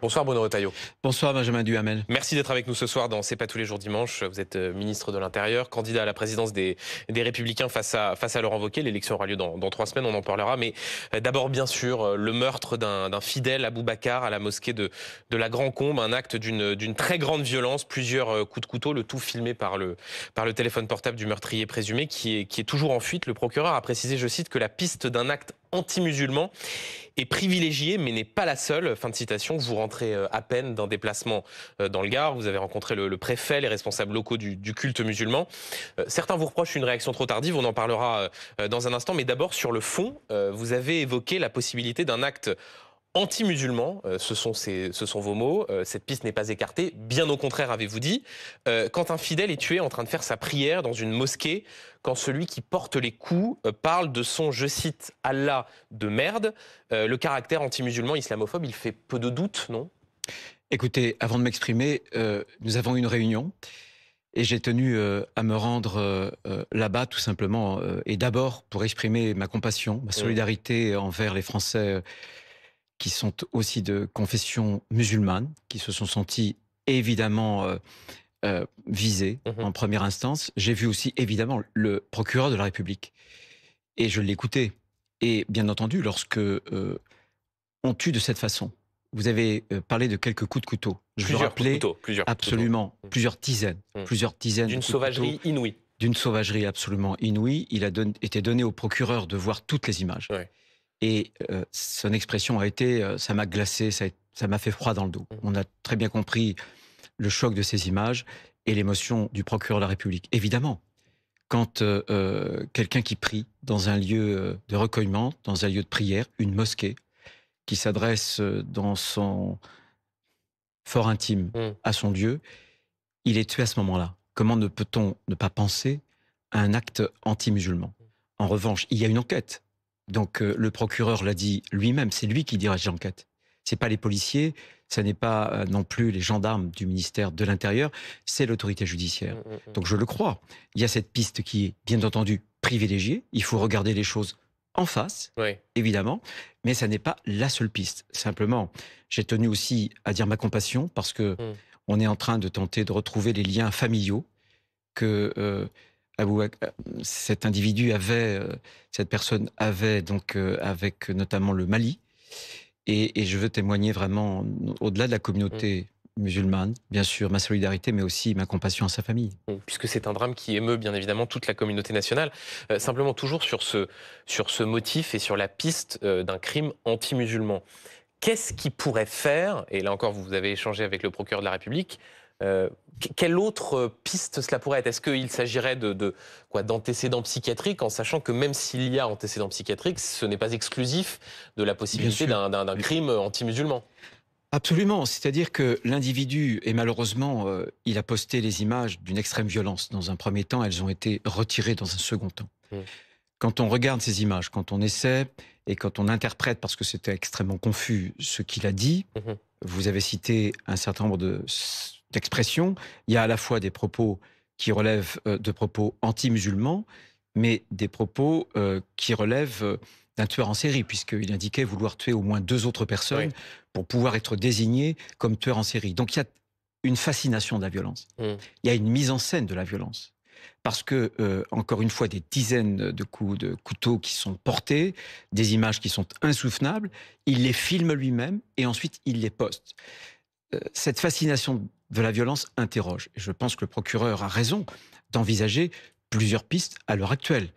Bonsoir Bruno Retailleau. Bonsoir Benjamin Duhamel. Merci d'être avec nous ce soir dans C'est pas tous les jours dimanche. Vous êtes ministre de l'Intérieur, candidat à la présidence des Républicains face à Laurent Wauquiez. L'élection aura lieu dans 3 semaines, on en parlera. Mais d'abord, bien sûr, le meurtre d'un fidèle, Aboubacar, à la mosquée de la Grand-Combe. Un acte d'une très grande violence, plusieurs coups de couteau, le tout filmé par le téléphone portable du meurtrier présumé qui est toujours en fuite. Le procureur a précisé, je cite, que la piste d'un acte anti-musulman est privilégiée, mais n'est pas la seule. Fin de citation. Vous rentrez à peine d'un déplacement dans le Gard. Vous avez rencontré le préfet, les responsables locaux du culte musulman. Certains vous reprochent une réaction trop tardive. On en parlera dans un instant. Mais d'abord, sur le fond, vous avez évoqué la possibilité d'un acte anti-musulman, ce sont vos mots, cette piste n'est pas écartée, bien au contraire avez-vous dit, quand un fidèle est tué en train de faire sa prière dans une mosquée, quand celui qui porte les coups parle de son, je cite, Allah de merde, le caractère anti-musulman islamophobe, il fait peu de doute, non? Écoutez, avant de m'exprimer, nous avons eu une réunion et j'ai tenu à me rendre là-bas tout simplement, et d'abord pour exprimer ma compassion, ma solidarité envers les Français qui sont aussi de confession musulmane, qui se sont sentis évidemment visés en première instance. J'ai vu aussi évidemment le procureur de la République et je l'écoutais. Et bien entendu, lorsque on tue de cette façon, vous avez parlé de quelques coups de couteau. Je veux rappeler absolument plusieurs dizaines. D'une sauvagerie inouïe. D'une sauvagerie absolument inouïe. Il a été donné au procureur de voir toutes les images. Ouais. Et son expression a été « ça m'a glacé, ça m'a fait froid dans le dos ». On a très bien compris le choc de ces images et l'émotion du procureur de la République. Évidemment, quand quelqu'un qui prie dans un lieu de recueillement, dans un lieu de prière, une mosquée, qui s'adresse dans son fort intime à son Dieu, il est tué à ce moment-là. Comment ne peut-on ne pas penser à un acte anti-musulman? En revanche, il y a une enquête. Donc le procureur l'a dit lui-même, c'est lui qui dirige l'enquête. Ce n'est pas les policiers, ce n'est pas non plus les gendarmes du ministère de l'Intérieur, c'est l'autorité judiciaire. Donc je le crois. Il y a cette piste qui est bien entendu privilégiée. Il faut regarder les choses en face, évidemment, mais ça n'est pas la seule piste. Simplement, j'ai tenu aussi à dire ma compassion parce que on est en train de tenter de retrouver les liens familiaux que cet individu avait, cette personne avait donc avec notamment le Mali. Et je veux témoigner vraiment, au-delà de la communauté musulmane, bien sûr, ma solidarité, mais aussi ma compassion à sa famille. Puisque c'est un drame qui émeut bien évidemment toute la communauté nationale. Simplement toujours sur ce motif et sur la piste d'un crime anti-musulman. Qu'est-ce qui pourrait faire, et là encore vous avez échangé avec le procureur de la République, quelle autre piste cela pourrait être? Est-ce qu'il s'agirait d'antécédents psychiatriques, en sachant que même s'il y a antécédents psychiatriques, ce n'est pas exclusif de la possibilité d'un crime anti-musulman? Absolument, c'est-à-dire que l'individu, et malheureusement, il a posté les images d'une extrême violence. Dans un premier temps, elles ont été retirées dans un second temps. Quand on regarde ces images, quand on essaie et quand on interprète, parce que c'était extrêmement confus ce qu'il a dit, vous avez cité un certain nombre d'expressions. Il y a à la fois des propos qui relèvent de propos anti-musulmans, mais des propos qui relèvent d'un tueur en série, puisqu'il indiquait vouloir tuer au moins 2 autres personnes pour pouvoir être désigné comme tueur en série. Donc il y a une fascination de la violence. Il y a une mise en scène de la violence. Parce que, encore une fois, des dizaines de coups de couteau qui sont portés, des images qui sont insoutenables, il les filme lui-même et ensuite il les poste. Cette fascination de la violence interroge. Et je pense que le procureur a raison d'envisager plusieurs pistes à l'heure actuelle.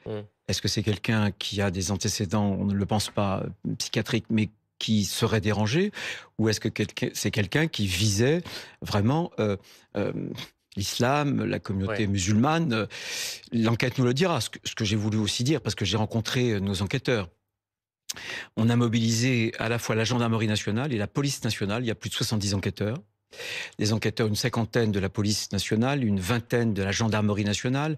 Est-ce que c'est quelqu'un qui a des antécédents, on ne le pense pas, psychiatriques, mais qui serait dérangé? Ou est-ce que c'est quelqu'un qui visait vraiment l'islam, la communauté musulmane? L'enquête nous le dira. Ce que j'ai voulu aussi dire, parce que j'ai rencontré nos enquêteurs. On a mobilisé à la fois la gendarmerie nationale et la police nationale. Il y a plus de 70 enquêteurs. Des enquêteurs, une 50aine de la police nationale, une 20aine de la gendarmerie nationale,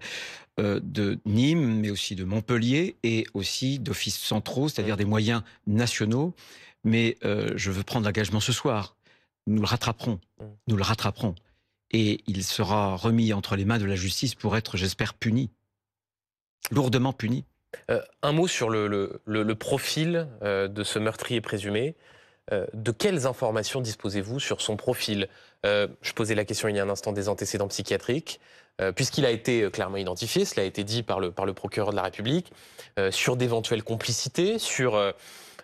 de Nîmes, mais aussi de Montpellier, et aussi d'offices centraux, c'est-à-dire des moyens nationaux. Mais je veux prendre l'engagement ce soir. Nous le rattraperons. Nous le rattraperons. Et il sera remis entre les mains de la justice pour être, j'espère, puni. Lourdement puni. Un mot sur le profil de ce meurtrier présumé. De quelles informations disposez-vous sur son profil? Je posais la question il y a un instant des antécédents psychiatriques, puisqu'il a été clairement identifié, cela a été dit par le procureur de la République, sur d'éventuelles complicités, sur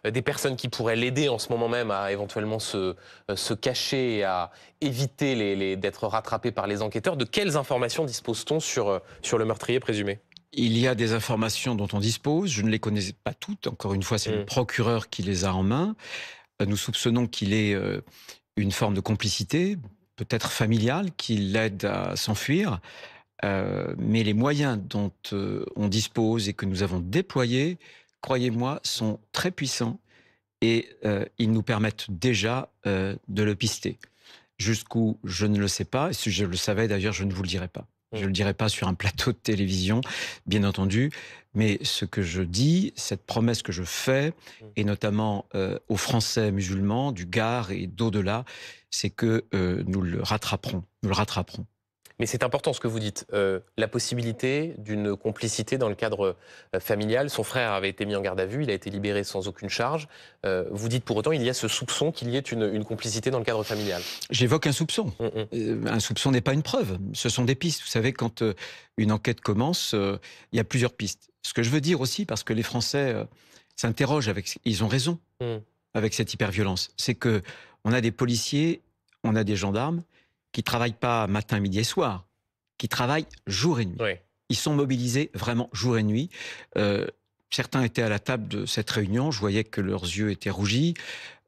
des personnes qui pourraient l'aider en ce moment même à éventuellement se cacher et à éviter d'être rattrapé par les enquêteurs. De quelles informations dispose-t-on sur le meurtrier présumé? Il y a des informations dont on dispose, je ne les connais pas toutes, encore une fois, c'est le procureur qui les a en main. Nous soupçonnons qu'il ait une forme de complicité, peut-être familiale, qui l'aide à s'enfuir. Mais les moyens dont on dispose et que nous avons déployés, croyez-moi, sont très puissants et ils nous permettent déjà de le pister. Jusqu'où, je ne le sais pas. Et si je le savais, d'ailleurs, je ne vous le dirais pas. Je ne le dirai pas sur un plateau de télévision, bien entendu. Mais ce que je dis, cette promesse que je fais, et notamment aux Français musulmans du Gard et d'au-delà, c'est que nous le rattraperons. Nous le rattraperons. Mais c'est important ce que vous dites. La possibilité d'une complicité dans le cadre familial. Son frère avait été mis en garde à vue, il a été libéré sans aucune charge. Vous dites pour autant il y a ce soupçon qu'il y ait une complicité dans le cadre familial. J'évoque un soupçon. Un soupçon n'est pas une preuve. Ce sont des pistes. Vous savez, quand une enquête commence, il y a plusieurs pistes. Ce que je veux dire aussi, parce que les Français s'interrogent, ils ont raison avec cette hyperviolence, c'est que on a des policiers, on a des gendarmes qui travaillent pas matin, midi et soir, qui travaillent jour et nuit. Oui. Ils sont mobilisés vraiment jour et nuit. Certains étaient à la table de cette réunion, je voyais que leurs yeux étaient rougis.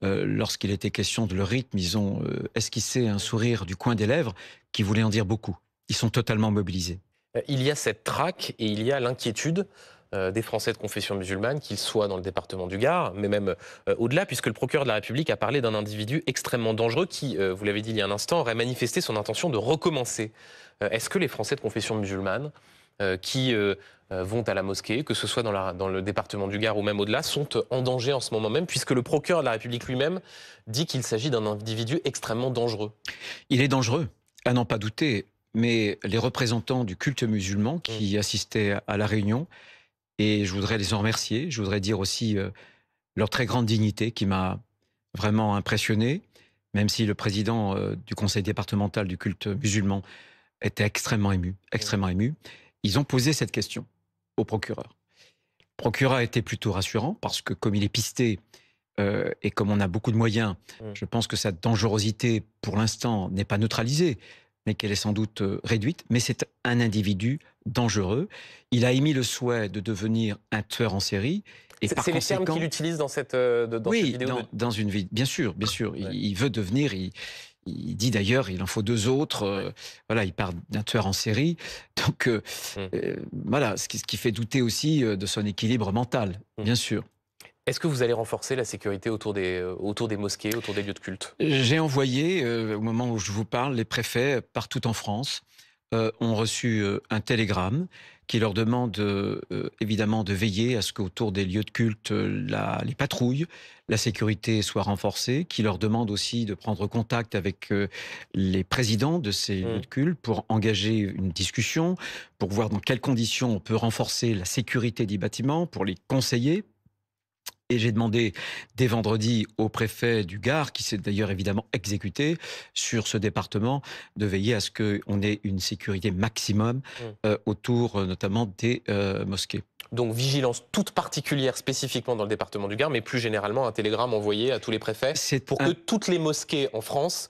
Lorsqu'il était question de leur rythme, ils ont esquissé un sourire du coin des lèvres qui voulait en dire beaucoup. Ils sont totalement mobilisés. Il y a cette traque et il y a l'inquiétude des Français de confession musulmane, qu'ils soient dans le département du Gard, mais même au-delà, puisque le procureur de la République a parlé d'un individu extrêmement dangereux qui, vous l'avez dit il y a un instant, aurait manifesté son intention de recommencer. Est-ce que les Français de confession musulmane qui vont à la mosquée, que ce soit dans le département du Gard ou même au-delà, sont en danger en ce moment même, puisque le procureur de la République lui-même dit qu'il s'agit d'un individu extrêmement dangereux? Il est dangereux, à n'en pas douter, mais les représentants du culte musulman qui assistaient à la réunion, et je voudrais les en remercier. Je voudrais dire aussi leur très grande dignité qui m'a vraiment impressionné, même si le président du conseil départemental du culte musulman était extrêmement ému, extrêmement ému. Ils ont posé cette question au procureur. Le procureur a été plutôt rassurant parce que comme il est pisté et comme on a beaucoup de moyens, je pense que sa dangerosité pour l'instant n'est pas neutralisée, mais qu'elle est sans doute réduite. Mais c'est un individu dangereux. Il a émis le souhait de devenir un tueur en série. C'est les termes qu'il utilise dans cette vidéo. Dans une vie, bien sûr, bien sûr. Ouais. Il veut devenir. Il dit d'ailleurs, il en faut deux autres. Voilà, il parle d'un tueur en série. Donc voilà, ce qui fait douter aussi de son équilibre mental, bien sûr. Est-ce que vous allez renforcer la sécurité autour des mosquées, autour des lieux de culte? J'ai envoyé, au moment où je vous parle, les préfets partout en France ont reçu un télégramme qui leur demande évidemment de veiller à ce qu'autour des lieux de culte, les patrouilles, la sécurité soit renforcée, qui leur demande aussi de prendre contact avec les présidents de ces lieux de culte pour engager une discussion, pour voir dans quelles conditions on peut renforcer la sécurité des bâtiments, pour les conseiller. Et j'ai demandé dès vendredi au préfet du Gard, qui s'est d'ailleurs évidemment exécuté sur ce département, de veiller à ce qu'on ait une sécurité maximum autour notamment des mosquées. Donc vigilance toute particulière spécifiquement dans le département du Gard, mais plus généralement un télégramme envoyé à tous les préfets pour que toutes les mosquées en France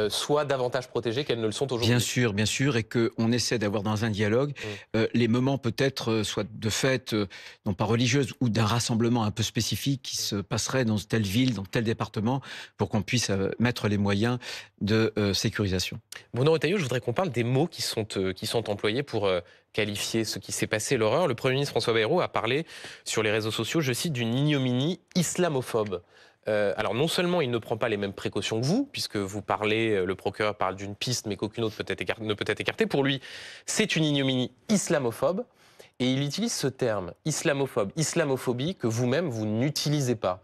soient davantage protégées qu'elles ne le sont aujourd'hui. Bien sûr, et qu'on essaie d'avoir dans un dialogue les moments peut-être soit de fête, non pas religieuse, ou d'un rassemblement un peu spécifique qui se passerait dans telle ville, dans tel département, pour qu'on puisse mettre les moyens de sécurisation. Bruno Retailleau, je voudrais qu'on parle des mots qui sont employés pour qualifier ce qui s'est passé, l'horreur. Le Premier ministre François Bayrou a parlé sur les réseaux sociaux, je cite, d'une ignominie islamophobe. Alors non seulement il ne prend pas les mêmes précautions que vous, puisque vous parlez, le procureur parle d'une piste, mais qu'aucune autre ne peut être écartée. Pour lui, c'est une ignominie islamophobe, et il utilise ce terme islamophobe, islamophobie, que vous-même, vous n'utilisez pas.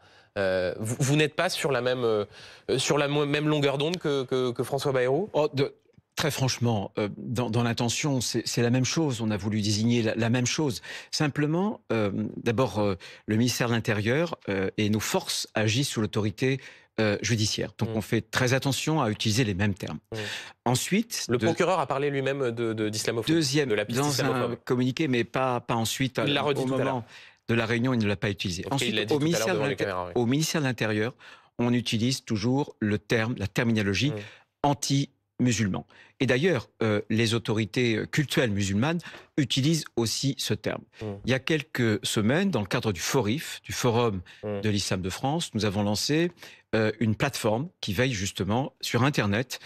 Vous n'êtes pas sur la même longueur d'onde que François Bayrou? Très franchement, dans l'intention, c'est la même chose. On a voulu désigner la même chose. Simplement, d'abord, le ministère de l'Intérieur et nos forces agissent sous l'autorité judiciaire. Donc on fait très attention à utiliser les mêmes termes. Ensuite, le procureur a parlé lui-même d'islamophobie. Deuxième, de la piste dans un communiqué, mais pas ensuite. Il l'a redit au tout à l'heure. moment de la réunion, il ne l'a pas utilisé. Okay, Ensuite, au ministère de l'Intérieur, on utilise toujours la terminologie anti-musulman. Et d'ailleurs, les autorités cultuelles musulmanes utilisent aussi ce terme. Il y a quelques semaines, dans le cadre du FORIF, du Forum de l'Islam de France, nous avons lancé une plateforme qui veille justement sur Internet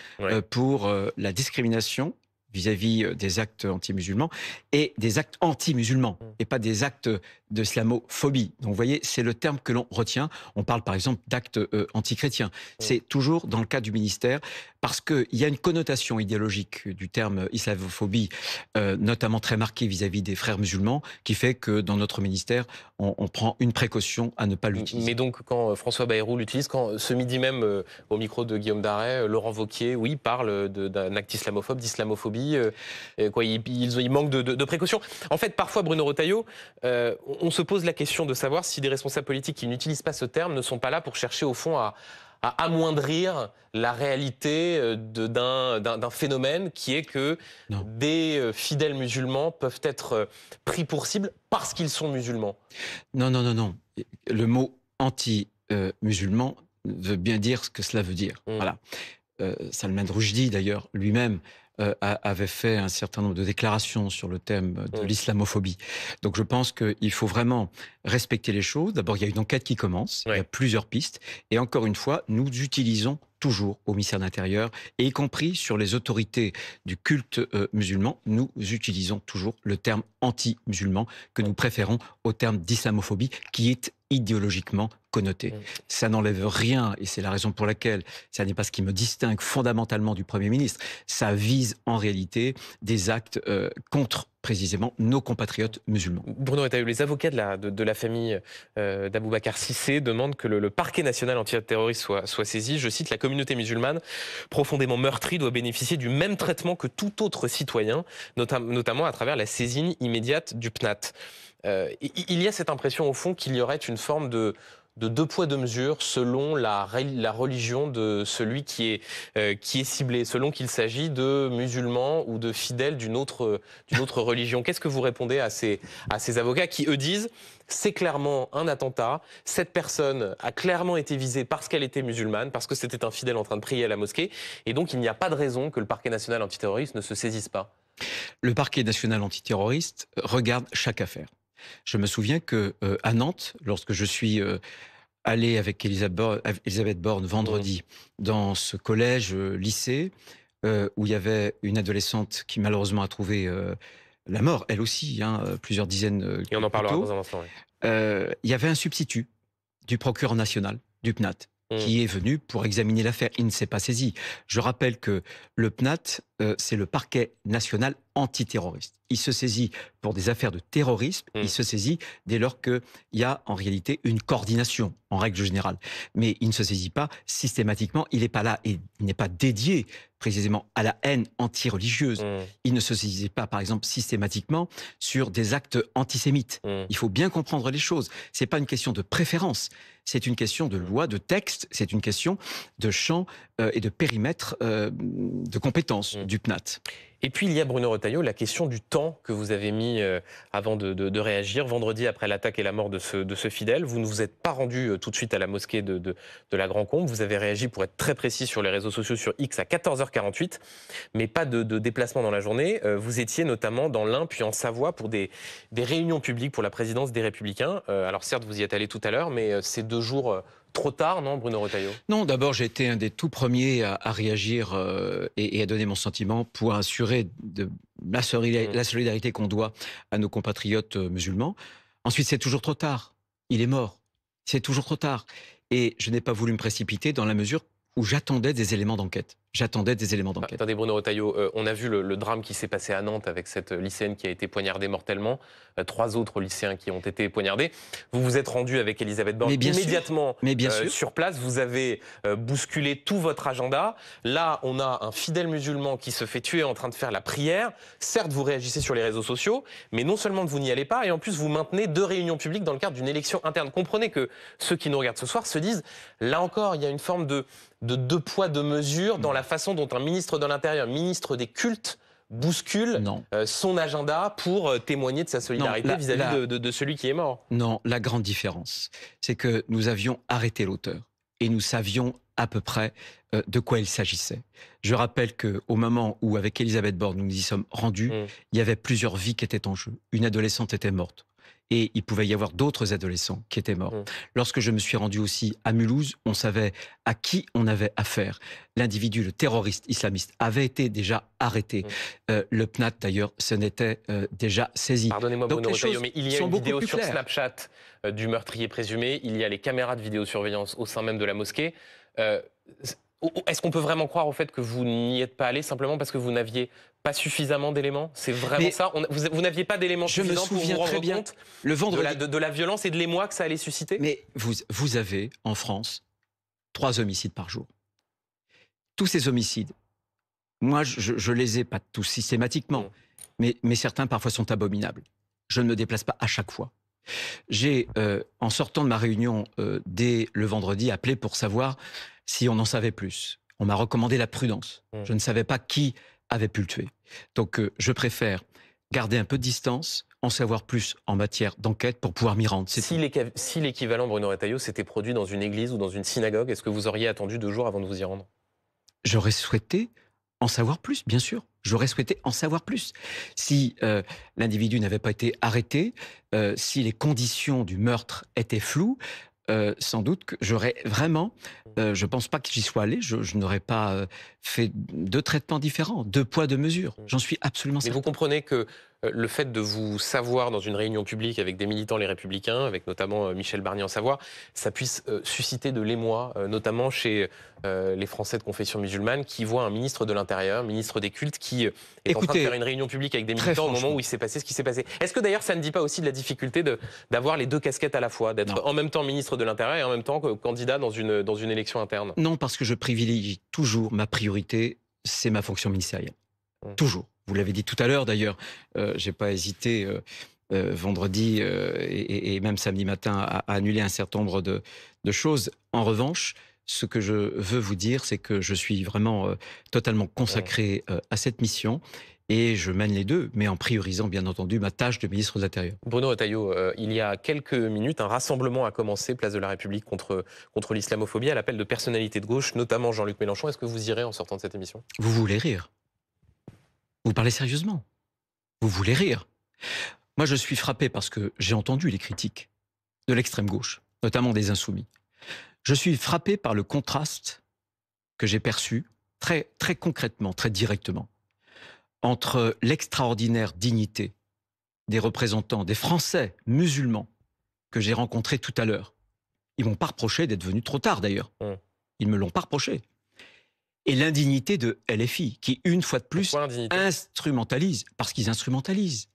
pour la discrimination vis-à-vis des actes anti-musulmans et des actes anti-musulmans et pas des actes d'islamophobie. Donc vous voyez, c'est le terme que l'on retient. On parle par exemple d'actes anti-chrétiens. C'est toujours dans le cas du ministère parce qu'il y a une connotation idéologique du terme islamophobie, notamment très marquée vis-à-vis des frères musulmans, qui fait que dans notre ministère, on prend une précaution à ne pas l'utiliser. Mais donc quand François Bayrou l'utilise, quand ce midi même au micro de Guillaume Darey, Laurent Wauquiez, oui, parle d'un acte islamophobe, d'islamophobie, il manque de précautions. En fait, parfois, Bruno Retailleau, on se pose la question de savoir si des responsables politiques qui n'utilisent pas ce terme ne sont pas là pour chercher au fond à amoindrir la réalité d'un phénomène qui est que des fidèles musulmans peuvent être pris pour cible parce qu'ils sont musulmans. Non. Le mot anti-musulman veut bien dire ce que cela veut dire. Voilà. Salman Rushdie, d'ailleurs, lui-même, avait fait un certain nombre de déclarations sur le thème de l'islamophobie. Donc je pense qu'il faut vraiment respecter les choses. D'abord, il y a une enquête qui commence, il y a plusieurs pistes. Et encore une fois, nous utilisons toujours au ministère de l'Intérieur, et y compris sur les autorités du culte musulman, nous utilisons toujours le terme anti-musulman que nous préférons au terme d'islamophobie qui est idéologiquement connoté. Ça n'enlève rien, et c'est la raison pour laquelle ça n'est pas ce qui me distingue fondamentalement du Premier ministre. Ça vise en réalité des actes contre précisément nos compatriotes musulmans. Bruno Retailleau, les avocats de la famille d'Aboubacar Cissé demandent que le parquet national antiterroriste soit saisi. Je cite, la communauté musulmane profondément meurtrie doit bénéficier du même traitement que tout autre citoyen, notamment à travers la saisine immédiate du PNAT. Il y a cette impression au fond qu'il y aurait une forme de deux poids deux mesures selon la religion de celui qui est ciblé, selon qu'il s'agit de musulmans ou de fidèles d'une autre religion. Qu'est-ce que vous répondez à ces avocats qui, eux, disent c'est clairement un attentat, cette personne a clairement été visée parce qu'elle était musulmane, parce que c'était un fidèle en train de prier à la mosquée, et donc il n'y a pas de raison que le parquet national antiterroriste ne se saisisse pas? Le parquet national antiterroriste regarde chaque affaire. Je me souviens qu'à Nantes, lorsque je suis allé avec Elisabeth Borne vendredi dans ce collège-lycée où il y avait une adolescente qui malheureusement a trouvé la mort, elle aussi, plusieurs dizaines et on en parlera dans un instant. Il y avait un substitut du procureur national, du PNAT, qui est venu pour examiner l'affaire. Il ne s'est pas saisi. Je rappelle que le PNAT, c'est le parquet national antiterroriste. Il se saisit pour des affaires de terrorisme, il se saisit dès lors qu'il y a en réalité une coordination, en règle générale. Mais il ne se saisit pas systématiquement, il n'est pas là et il n'est pas dédié précisément à la haine anti-religieuse. Il ne se saisit pas, par exemple, systématiquement sur des actes antisémites. Il faut bien comprendre les choses. Ce n'est pas une question de préférence, c'est une question de loi, de texte, c'est une question de champ et de périmètre de compétences du PNAT. Et puis il y a, Bruno Retailleau, la question du temps que vous avez mis avant de réagir. Vendredi, après l'attaque et la mort de ce fidèle, vous ne vous êtes pas rendu tout de suite à la mosquée de la Grand-Combe. Vous avez réagi, pour être très précis, sur les réseaux sociaux, sur X, à 14h48, mais pas de déplacement dans la journée. Vous étiez notamment dans l'Ain, puis en Savoie, pour des réunions publiques pour la présidence des Républicains. Alors certes, vous y êtes allé tout à l'heure, mais ces 2 jours... trop tard, non, Bruno Retailleau? Non, d'abord, j'ai été un des tout premiers à réagir et à donner mon sentiment pour assurer la solidarité qu'on doit à nos compatriotes musulmans. Ensuite, c'est toujours trop tard. Il est mort. C'est toujours trop tard. Et je n'ai pas voulu me précipiter dans la mesure où j'attendais des éléments d'enquête. j'attendais des éléments d'enquête. Attendez, Bruno Retailleau, on a vu le drame qui s'est passé à Nantes avec cette lycéenne qui a été poignardée mortellement, 3 autres lycéens qui ont été poignardés. Vous vous êtes rendu avec Elisabeth Borne immédiatement sur place. Vous avez bousculé tout votre agenda. Là, on a un fidèle musulman qui se fait tuer en train de faire la prière. Certes, vous réagissez sur les réseaux sociaux, mais non seulement vous n'y allez pas, et en plus vous maintenez 2 réunions publiques dans le cadre d'une élection interne. Comprenez que ceux qui nous regardent ce soir se disent, là encore, il y a une forme de 2 poids, 2 mesures dans la façon dont un ministre de l'Intérieur, ministre des cultes, bouscule son agenda pour témoigner de sa solidarité vis-à-vis de celui qui est mort. Non, la grande différence, c'est que nous avions arrêté l'auteur et nous savions à peu près de quoi il s'agissait. Je rappelle qu'au moment où, avec Elisabeth Borne, nous nous y sommes rendus, il y avait plusieurs vies qui étaient en jeu. Une adolescente était morte. Et il pouvait y avoir d'autres adolescents qui étaient morts. Lorsque je me suis rendu aussi à Mulhouse, on savait à qui on avait affaire. L'individu, le terroriste islamiste, avait été déjà arrêté. Le PNAT, d'ailleurs, se n'était déjà saisi. Pardonnez-moi, Bruno Retailleau, mais il y a une vidéo sur Snapchat du meurtrier présumé. Il y a les caméras de vidéosurveillance au sein même de la mosquée. Est-ce qu'on peut vraiment croire au fait que vous n'y êtes pas allé simplement parce que vous n'aviez pas suffisamment d'éléments? C'est vraiment ça? Vous n'aviez pas d'éléments suffisants pour vous rendre compte le vendredi de la violence et de l'émoi que ça allait susciter? Mais vous avez, en France, 3 homicides par jour. Tous ces homicides, moi, je les ai pas tous systématiquement, mais certains parfois sont abominables. Je ne me déplace pas à chaque fois. J'ai, en sortant de ma réunion dès le vendredi, appelé pour savoir si on en savait plus. On m'a recommandé la prudence. Je ne savais pas qui avait pu le tuer. Donc je préfère garder un peu de distance, en savoir plus en matière d'enquête pour pouvoir m'y rendre. Si l'équivalent, Bruno Retailleau, s'était produit dans une église ou dans une synagogue, est-ce que vous auriez attendu 2 jours avant de vous y rendre? J'aurais souhaité en savoir plus, bien sûr. J'aurais souhaité en savoir plus. Si l'individu n'avait pas été arrêté, si les conditions du meurtre étaient floues, sans doute que j'aurais vraiment, je ne pense pas que j'y sois allé, je n'aurais pas fait 2 traitements différents, 2 poids, 2 mesures. J'en suis absolument certain. Mais vous comprenez que le fait de vous savoir dans une réunion publique avec des militants les Républicains, avec notamment Michel Barnier en Savoie, ça puisse susciter de l'émoi, notamment chez les Français de confession musulmane, qui voient un ministre de l'Intérieur, ministre des cultes, qui est en train de faire une réunion publique avec des militants au moment où il s'est passé ce qui s'est passé. Est-ce que d'ailleurs ça ne dit pas aussi de la difficulté d'avoir les 2 casquettes à la fois, d'être en même temps ministre de l'Intérieur et en même temps candidat dans une élection interne? Non, parce que je privilégie toujours, ma priorité, c'est ma fonction ministérielle. Toujours. Vous l'avez dit tout à l'heure d'ailleurs, j'ai pas hésité vendredi et même samedi matin à annuler un certain nombre de choses. En revanche, ce que je veux vous dire, c'est que je suis vraiment totalement consacré à cette mission et je mène les 2, mais en priorisant bien entendu ma tâche de ministre de l'Intérieur. Bruno Retailleau, il y a quelques minutes, un rassemblement a commencé, place de la République, contre l'islamophobie, à l'appel de personnalités de gauche, notamment Jean-Luc Mélenchon. Est-ce que vous irez en sortant de cette émission? Vous voulez rire? Vous parlez sérieusement? Vous voulez rire? Moi, je suis frappé parce que j'ai entendu les critiques de l'extrême gauche, notamment des Insoumis. Je suis frappé par le contraste que j'ai perçu très, très concrètement, très directement, entre l'extraordinaire dignité des représentants, des Français musulmans que j'ai rencontrés tout à l'heure. Ils ne m'ont pas reproché d'être venus trop tard d'ailleurs. Ils ne me l'ont pas reproché. Et l'indignité de LFI, qui, une fois de plus, instrumentalise. Parce qu'ils instrumentalisent.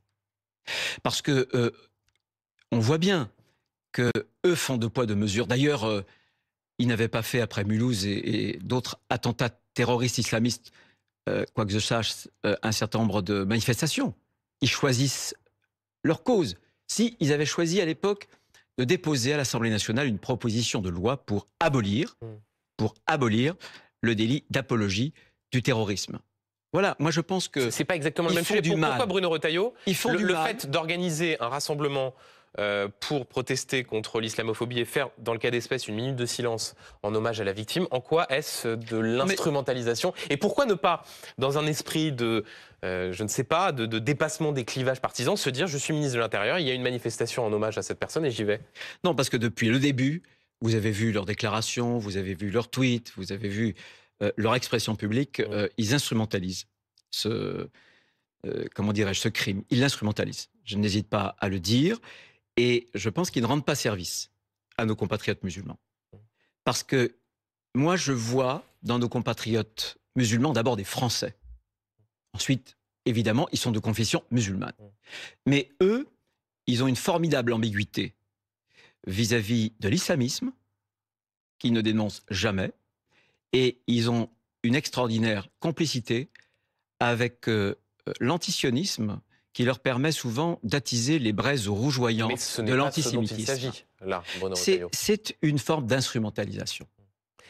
Parce que on voit bien que eux font 2 poids, 2 mesures. D'ailleurs, ils n'avaient pas fait, après Mulhouse et d'autres attentats terroristes islamistes, quoi que je sache, un certain nombre de manifestations. Ils choisissent leur cause. Si ils avaient choisi à l'époque de déposer à l'Assemblée nationale une proposition de loi pour abolir le délit d'apologie du terrorisme. Voilà, moi je pense que c'est pas exactement le même sujet. Pourquoi, Bruno Retailleau, le fait d'organiser un rassemblement pour protester contre l'islamophobie et faire, dans le cas d'espèce, une minute de silence en hommage à la victime, en quoi est-ce de l'instrumentalisation? Et pourquoi ne pas, dans un esprit de, je ne sais pas, de dépassement des clivages partisans, se dire je suis ministre de l'Intérieur, il y a une manifestation en hommage à cette personne et j'y vais? Non, parce que depuis le début, vous avez vu leurs déclarations, vous avez vu leurs tweets, vous avez vu leur expression publique, ils instrumentalisent ce crime. Ils l'instrumentalisent. Je n'hésite pas à le dire. Et je pense qu'ils ne rendent pas service à nos compatriotes musulmans. Parce que moi, je vois dans nos compatriotes musulmans, d'abord des Français. Ensuite, évidemment, ils sont de confession musulmane. Mais eux, ils ont une formidable ambiguïté vis-à-vis de l'islamisme, qu'ils ne dénoncent jamais, et ils ont une extraordinaire complicité avec l'antisionisme qui leur permet souvent d'attiser les braises rougeoyantes de l'antisémitisme. C'est une forme d'instrumentalisation.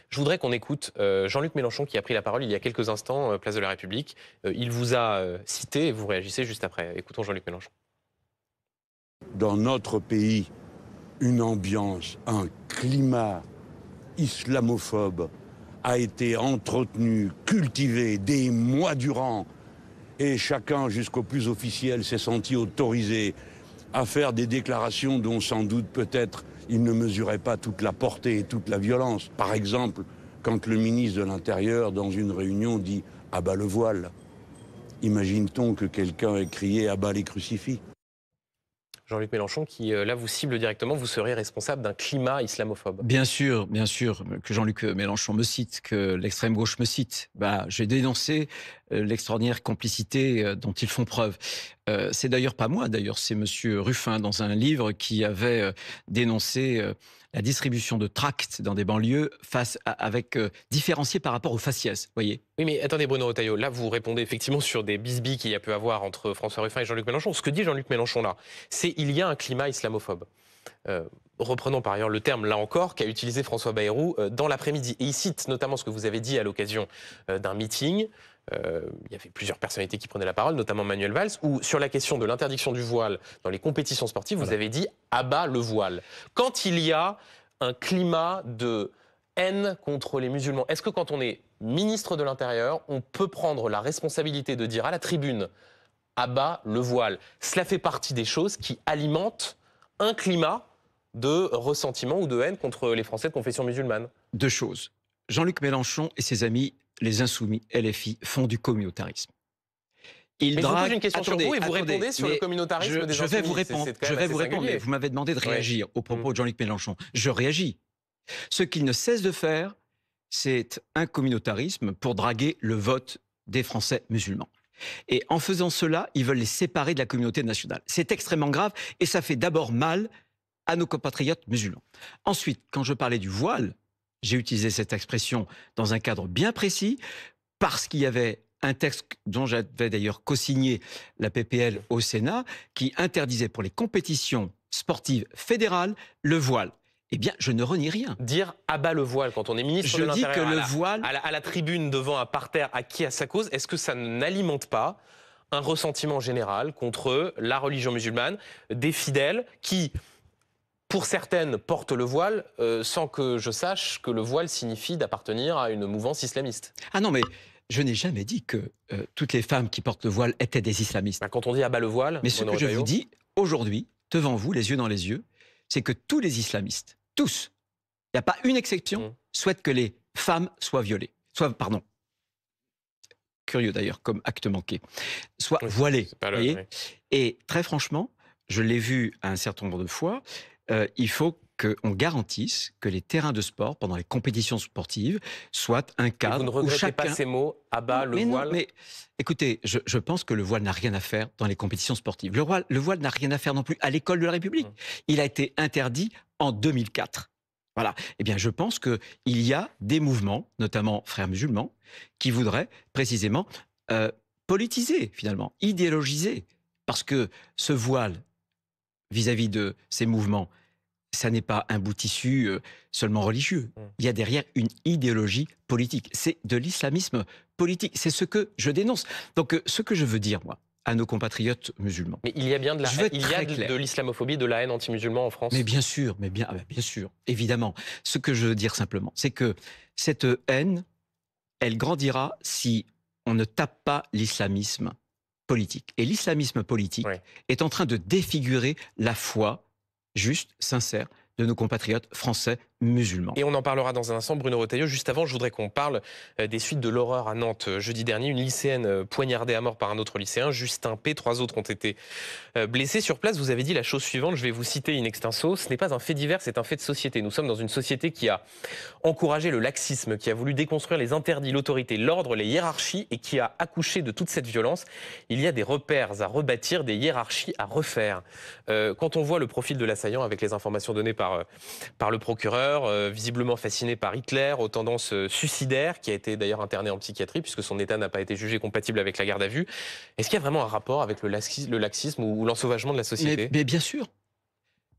Je voudrais qu'on écoute Jean-Luc Mélenchon qui a pris la parole il y a quelques instants, place de la République. Il vous a cité et vous réagissez juste après. Écoutons Jean-Luc Mélenchon. Dans notre pays, une ambiance, un climat islamophobe a été entretenu, cultivé des mois durant. Et chacun, jusqu'au plus officiel, s'est senti autorisé à faire des déclarations dont sans doute peut-être il ne mesurait pas toute la portée et toute la violence. Par exemple, quand le ministre de l'Intérieur, dans une réunion, dit « abat le voile », imagine-t-on que quelqu'un ait crié « abat les crucifix ». Jean-Luc Mélenchon qui, là, vous cible directement, vous serez responsable d'un climat islamophobe. Bien sûr que Jean-Luc Mélenchon me cite, que l'extrême gauche me cite. J'ai dénoncé l'extraordinaire complicité dont ils font preuve. C'est d'ailleurs pas moi, c'est monsieur Ruffin dans un livre qui avait dénoncé la distribution de tracts dans des banlieues différenciés par rapport au faciès, voyez. Oui, mais attendez Bruno Retailleau, là vous répondez effectivement sur des bisbilles qu'il y a pu avoir entre François Ruffin et Jean-Luc Mélenchon. Ce que dit Jean-Luc Mélenchon là, c'est il y a un climat islamophobe. Reprenons par ailleurs le terme, là encore, qu'a utilisé François Bayrou dans l'après-midi. Et il cite notamment ce que vous avez dit à l'occasion d'un meeting. Il y avait plusieurs personnalités qui prenaient la parole, notamment Manuel Valls, où sur la question de l'interdiction du voile dans les compétitions sportives, vous avez dit « abat le voile ». Quand il y a un climat de haine contre les musulmans, est-ce que quand on est ministre de l'Intérieur, on peut prendre la responsabilité de dire à la tribune « abat le voile ». Cela fait partie des choses qui alimentent un climat de ressentiment ou de haine contre les Français de confession musulmane. Deux choses. Jean-Luc Mélenchon et ses amis, les Insoumis, LFI, font du communautarisme. Mais je vous pose une question sur vous et vous répondez sur le communautarisme des Insoumis. Je vais vous répondre, mais vous m'avez demandé de réagir aux propos de Jean-Luc Mélenchon. Je réagis. Ce qu'il ne cesse de faire, c'est un communautarisme pour draguer le vote des Français musulmans. Et en faisant cela, ils veulent les séparer de la communauté nationale. C'est extrêmement grave et ça fait d'abord mal à nos compatriotes musulmans. Ensuite, quand je parlais du voile, j'ai utilisé cette expression dans un cadre bien précis parce qu'il y avait un texte dont j'avais d'ailleurs co-signé la PPL au Sénat qui interdisait pour les compétitions sportives fédérales le voile. Eh bien, je ne renie rien. Dire « abat le voile » quand on est ministre de l'Intérieur, je dis que le voile... à la tribune devant un parterre acquis à sa cause, est-ce que ça n'alimente pas un ressentiment général contre la religion musulmane, des fidèles qui, pour certaines, portent le voile sans que je sache que le voile signifie d'appartenir à une mouvance islamiste? Ah non, mais je n'ai jamais dit que toutes les femmes qui portent le voile étaient des islamistes. Quand on dit « abat le voile », mais ce que je vous dis aujourd'hui, devant vous, les yeux dans les yeux, c'est que tous les islamistes, tous, il n'y a pas une exception, souhaitent que les femmes soient violées. Curieux d'ailleurs, comme acte manqué, soient voilées. Et très franchement, je l'ai vu un certain nombre de fois, il faut qu'on garantisse que les terrains de sport, pendant les compétitions sportives, soient un cadre où chacun... Vous ne regrettez pas ces mots, abat le voile? Mais écoutez, je pense que le voile n'a rien à faire dans les compétitions sportives. Le voile n'a rien à faire non plus à l'école de la République. Il a été interdit en 2004. Voilà. Eh bien, je pense qu'il y a des mouvements, notamment frères musulmans, qui voudraient précisément politiser, finalement, idéologiser. Parce que ce voile, vis-à-vis de ces mouvements, ça n'est pas un bout tissu seulement religieux. Il y a derrière une idéologie politique. C'est de l'islamisme politique. C'est ce que je dénonce. Donc, ce que je veux dire, moi, à nos compatriotes musulmans. Mais il y a bien de de l'islamophobie, de la haine anti-musulman en France. Mais bien sûr, bien sûr, évidemment. Ce que je veux dire simplement, c'est que cette haine, elle grandira si on ne tape pas l'islamisme politique. Et l'islamisme politique est en train de défigurer la foi juste, sincère, de nos compatriotes français musulmans. Et on en parlera dans un instant, Bruno Retailleau. Juste avant, je voudrais qu'on parle des suites de l'horreur à Nantes jeudi dernier. Une lycéenne poignardée à mort par un autre lycéen, Justin P. 3 autres ont été blessés. Sur place, vous avez dit la chose suivante, je vais vous citer in extenso. Ce n'est pas un fait divers, c'est un fait de société. Nous sommes dans une société qui a encouragé le laxisme, qui a voulu déconstruire les interdits, l'autorité, l'ordre, les hiérarchies et qui a accouché de toute cette violence. Il y a des repères à rebâtir, des hiérarchies à refaire. Quand on voit le profil de l'assaillant avec les informations données par le procureur, visiblement fasciné par Hitler, aux tendances suicidaires, qui a été d'ailleurs interné en psychiatrie puisque son état n'a pas été jugé compatible avec la garde à vue. Est-ce qu'il y a vraiment un rapport avec le laxisme ou l'ensauvagement de la société ? Mais bien sûr.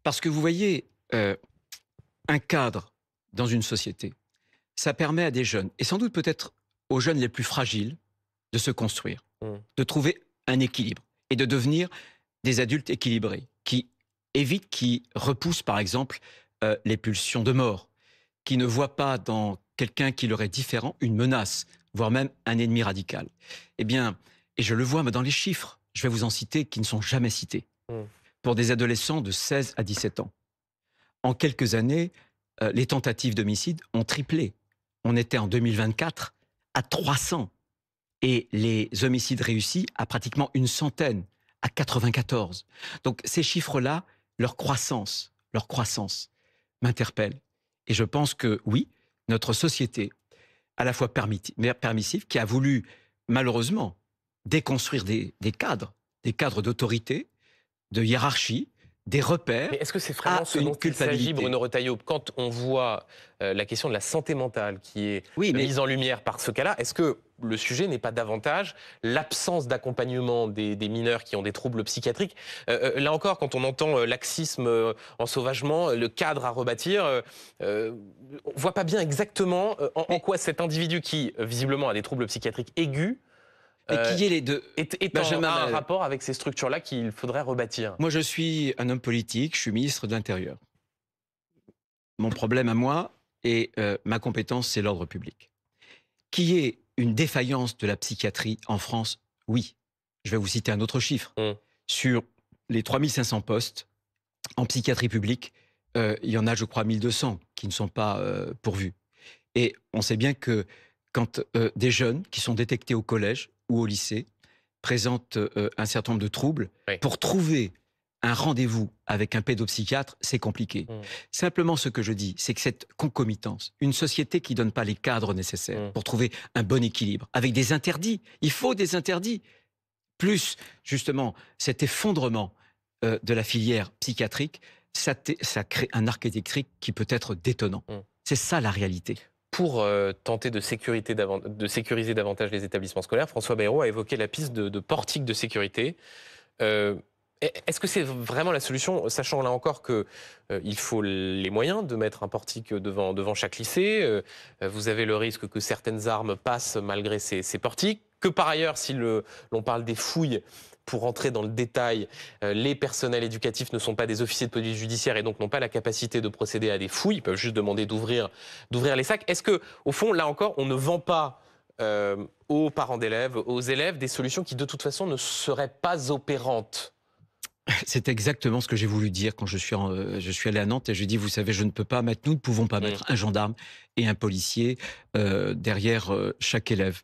Parce que vous voyez, un cadre dans une société, ça permet à des jeunes, et sans doute peut-être aux jeunes les plus fragiles, de se construire, de trouver un équilibre et de devenir des adultes équilibrés, qui évitent, qui repoussent par exemple les pulsions de mort, qui ne voient pas dans quelqu'un qui leur est différent une menace, voire même un ennemi radical. Eh bien, et je le vois dans les chiffres, je vais vous en citer qui ne sont jamais cités, pour des adolescents de 16 à 17 ans. En quelques années, les tentatives d'homicide ont triplé. On était en 2024 à 300 et les homicides réussis à pratiquement une centaine, à 94. Donc ces chiffres-là, leur croissance m'interpelle. Et je pense que oui, notre société, à la fois permissive, qui a voulu malheureusement déconstruire des cadres d'autorité, de hiérarchie, des repères. Mais est-ce que c'est vraiment ce dont il s'agit, Bruno Retailleau, quand on voit la question de la santé mentale qui est mise en lumière par ce cas-là, est-ce que le sujet n'est pas davantage l'absence d'accompagnement des mineurs qui ont des troubles psychiatriques ? Là encore, quand on entend laxisme, ensauvagement, le cadre à rebâtir, on ne voit pas bien exactement en quoi cet individu qui, visiblement, a des troubles psychiatriques aigus, qui est les deux est en un rapport avec ces structures-là qu'il faudrait rebâtir. Moi, je suis un homme politique, je suis ministre de l'Intérieur. Mon problème à moi et ma compétence, c'est l'ordre public. Qui est une défaillance de la psychiatrie en France ? Oui. Je vais vous citer un autre chiffre. Sur les 3500 postes en psychiatrie publique, il y en a, je crois, 1200 qui ne sont pas pourvus. Et on sait bien que quand des jeunes qui sont détectés au collège ou au lycée présentent un certain nombre de troubles, pour trouver un rendez-vous avec un pédopsychiatre, c'est compliqué. Simplement, ce que je dis, c'est que cette concomitance, une société qui ne donne pas les cadres nécessaires pour trouver un bon équilibre, avec des interdits, il faut des interdits, plus justement cet effondrement de la filière psychiatrique, ça crée un arc électrique qui peut être détonnant. C'est ça la réalité. Pour tenter de sécuriser davantage les établissements scolaires, François Bayrou a évoqué la piste de portique de sécurité. Est-ce que c'est vraiment la solution, sachant là encore qu'il faut les moyens de mettre un portique devant chaque lycée, vous avez le risque que certaines armes passent malgré ces portiques, que par ailleurs, si l'on parle des fouilles, pour entrer dans le détail, les personnels éducatifs ne sont pas des officiers de police judiciaire et donc n'ont pas la capacité de procéder à des fouilles, ils peuvent juste demander d'ouvrir les sacs. Est-ce que, au fond, là encore, on ne vend pas aux parents d'élèves, aux élèves, des solutions qui de toute façon ne seraient pas opérantes ? C'est exactement ce que j'ai voulu dire quand je suis allé à Nantes et j'ai dit, vous savez, nous ne pouvons pas mettre un gendarme et un policier derrière chaque élève.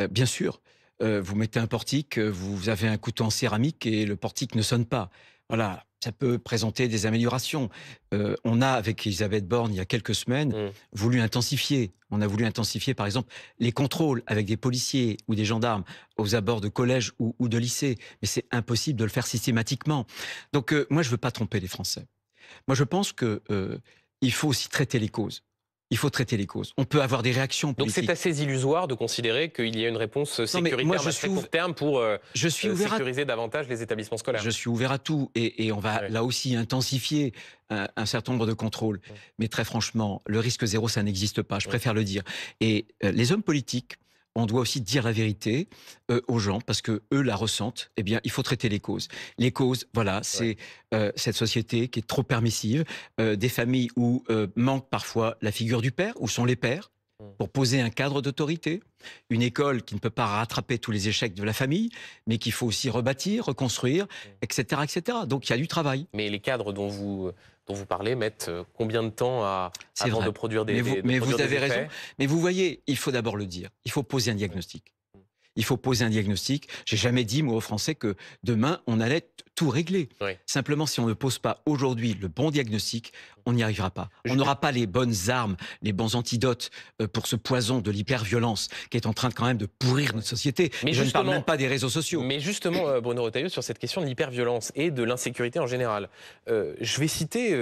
Bien sûr, vous mettez un portique, vous avez un couteau en céramique et le portique ne sonne pas. Voilà, ça peut présenter des améliorations. On a, avec Elisabeth Borne, il y a quelques semaines, voulu intensifier. On a voulu intensifier, par exemple, les contrôles avec des policiers ou des gendarmes aux abords de collèges ou de lycées. Mais c'est impossible de le faire systématiquement. Donc, moi, je ne veux pas tromper les Français. Moi, je pense qu'il faut aussi traiter les causes. Il faut traiter les causes. On peut avoir des réactions politiques. Donc c'est assez illusoire de considérer qu'il y a une réponse sécuritaire à très court terme pour sécuriser davantage les établissements scolaires. Je suis ouvert à tout et on va là aussi intensifier un certain nombre de contrôles. Mais très franchement, le risque zéro, ça n'existe pas. Je préfère le dire. Et les hommes politiques, on doit aussi dire la vérité aux gens parce que eux la ressentent. Eh bien, il faut traiter les causes. Les causes, voilà, c'est cette société qui est trop permissive, des familles où manque parfois la figure du père, où sont les pères. pour poser un cadre d'autorité, une école qui ne peut pas rattraper tous les échecs de la famille, mais qu'il faut aussi rebâtir, reconstruire, etc., etc. Donc il y a du travail. Mais les cadres dont vous parlez mettent combien de temps avant de produire des effets ? Mais vous avez raison. Mais vous voyez, il faut d'abord le dire. Il faut poser un diagnostic. Il faut poser un diagnostic. J'ai jamais dit, moi, aux Français, que demain, on allait tout régler. Oui. Simplement, si on ne pose pas aujourd'hui le bon diagnostic, on n'y arrivera pas. On n'aura pas les bonnes armes, les bons antidotes pour ce poison de l'hyperviolence qui est en train quand même de pourrir notre société. Mais je ne parle même pas des réseaux sociaux. Mais justement, Bruno Retailleau, sur cette question de l'hyperviolence et de l'insécurité en général, je vais citer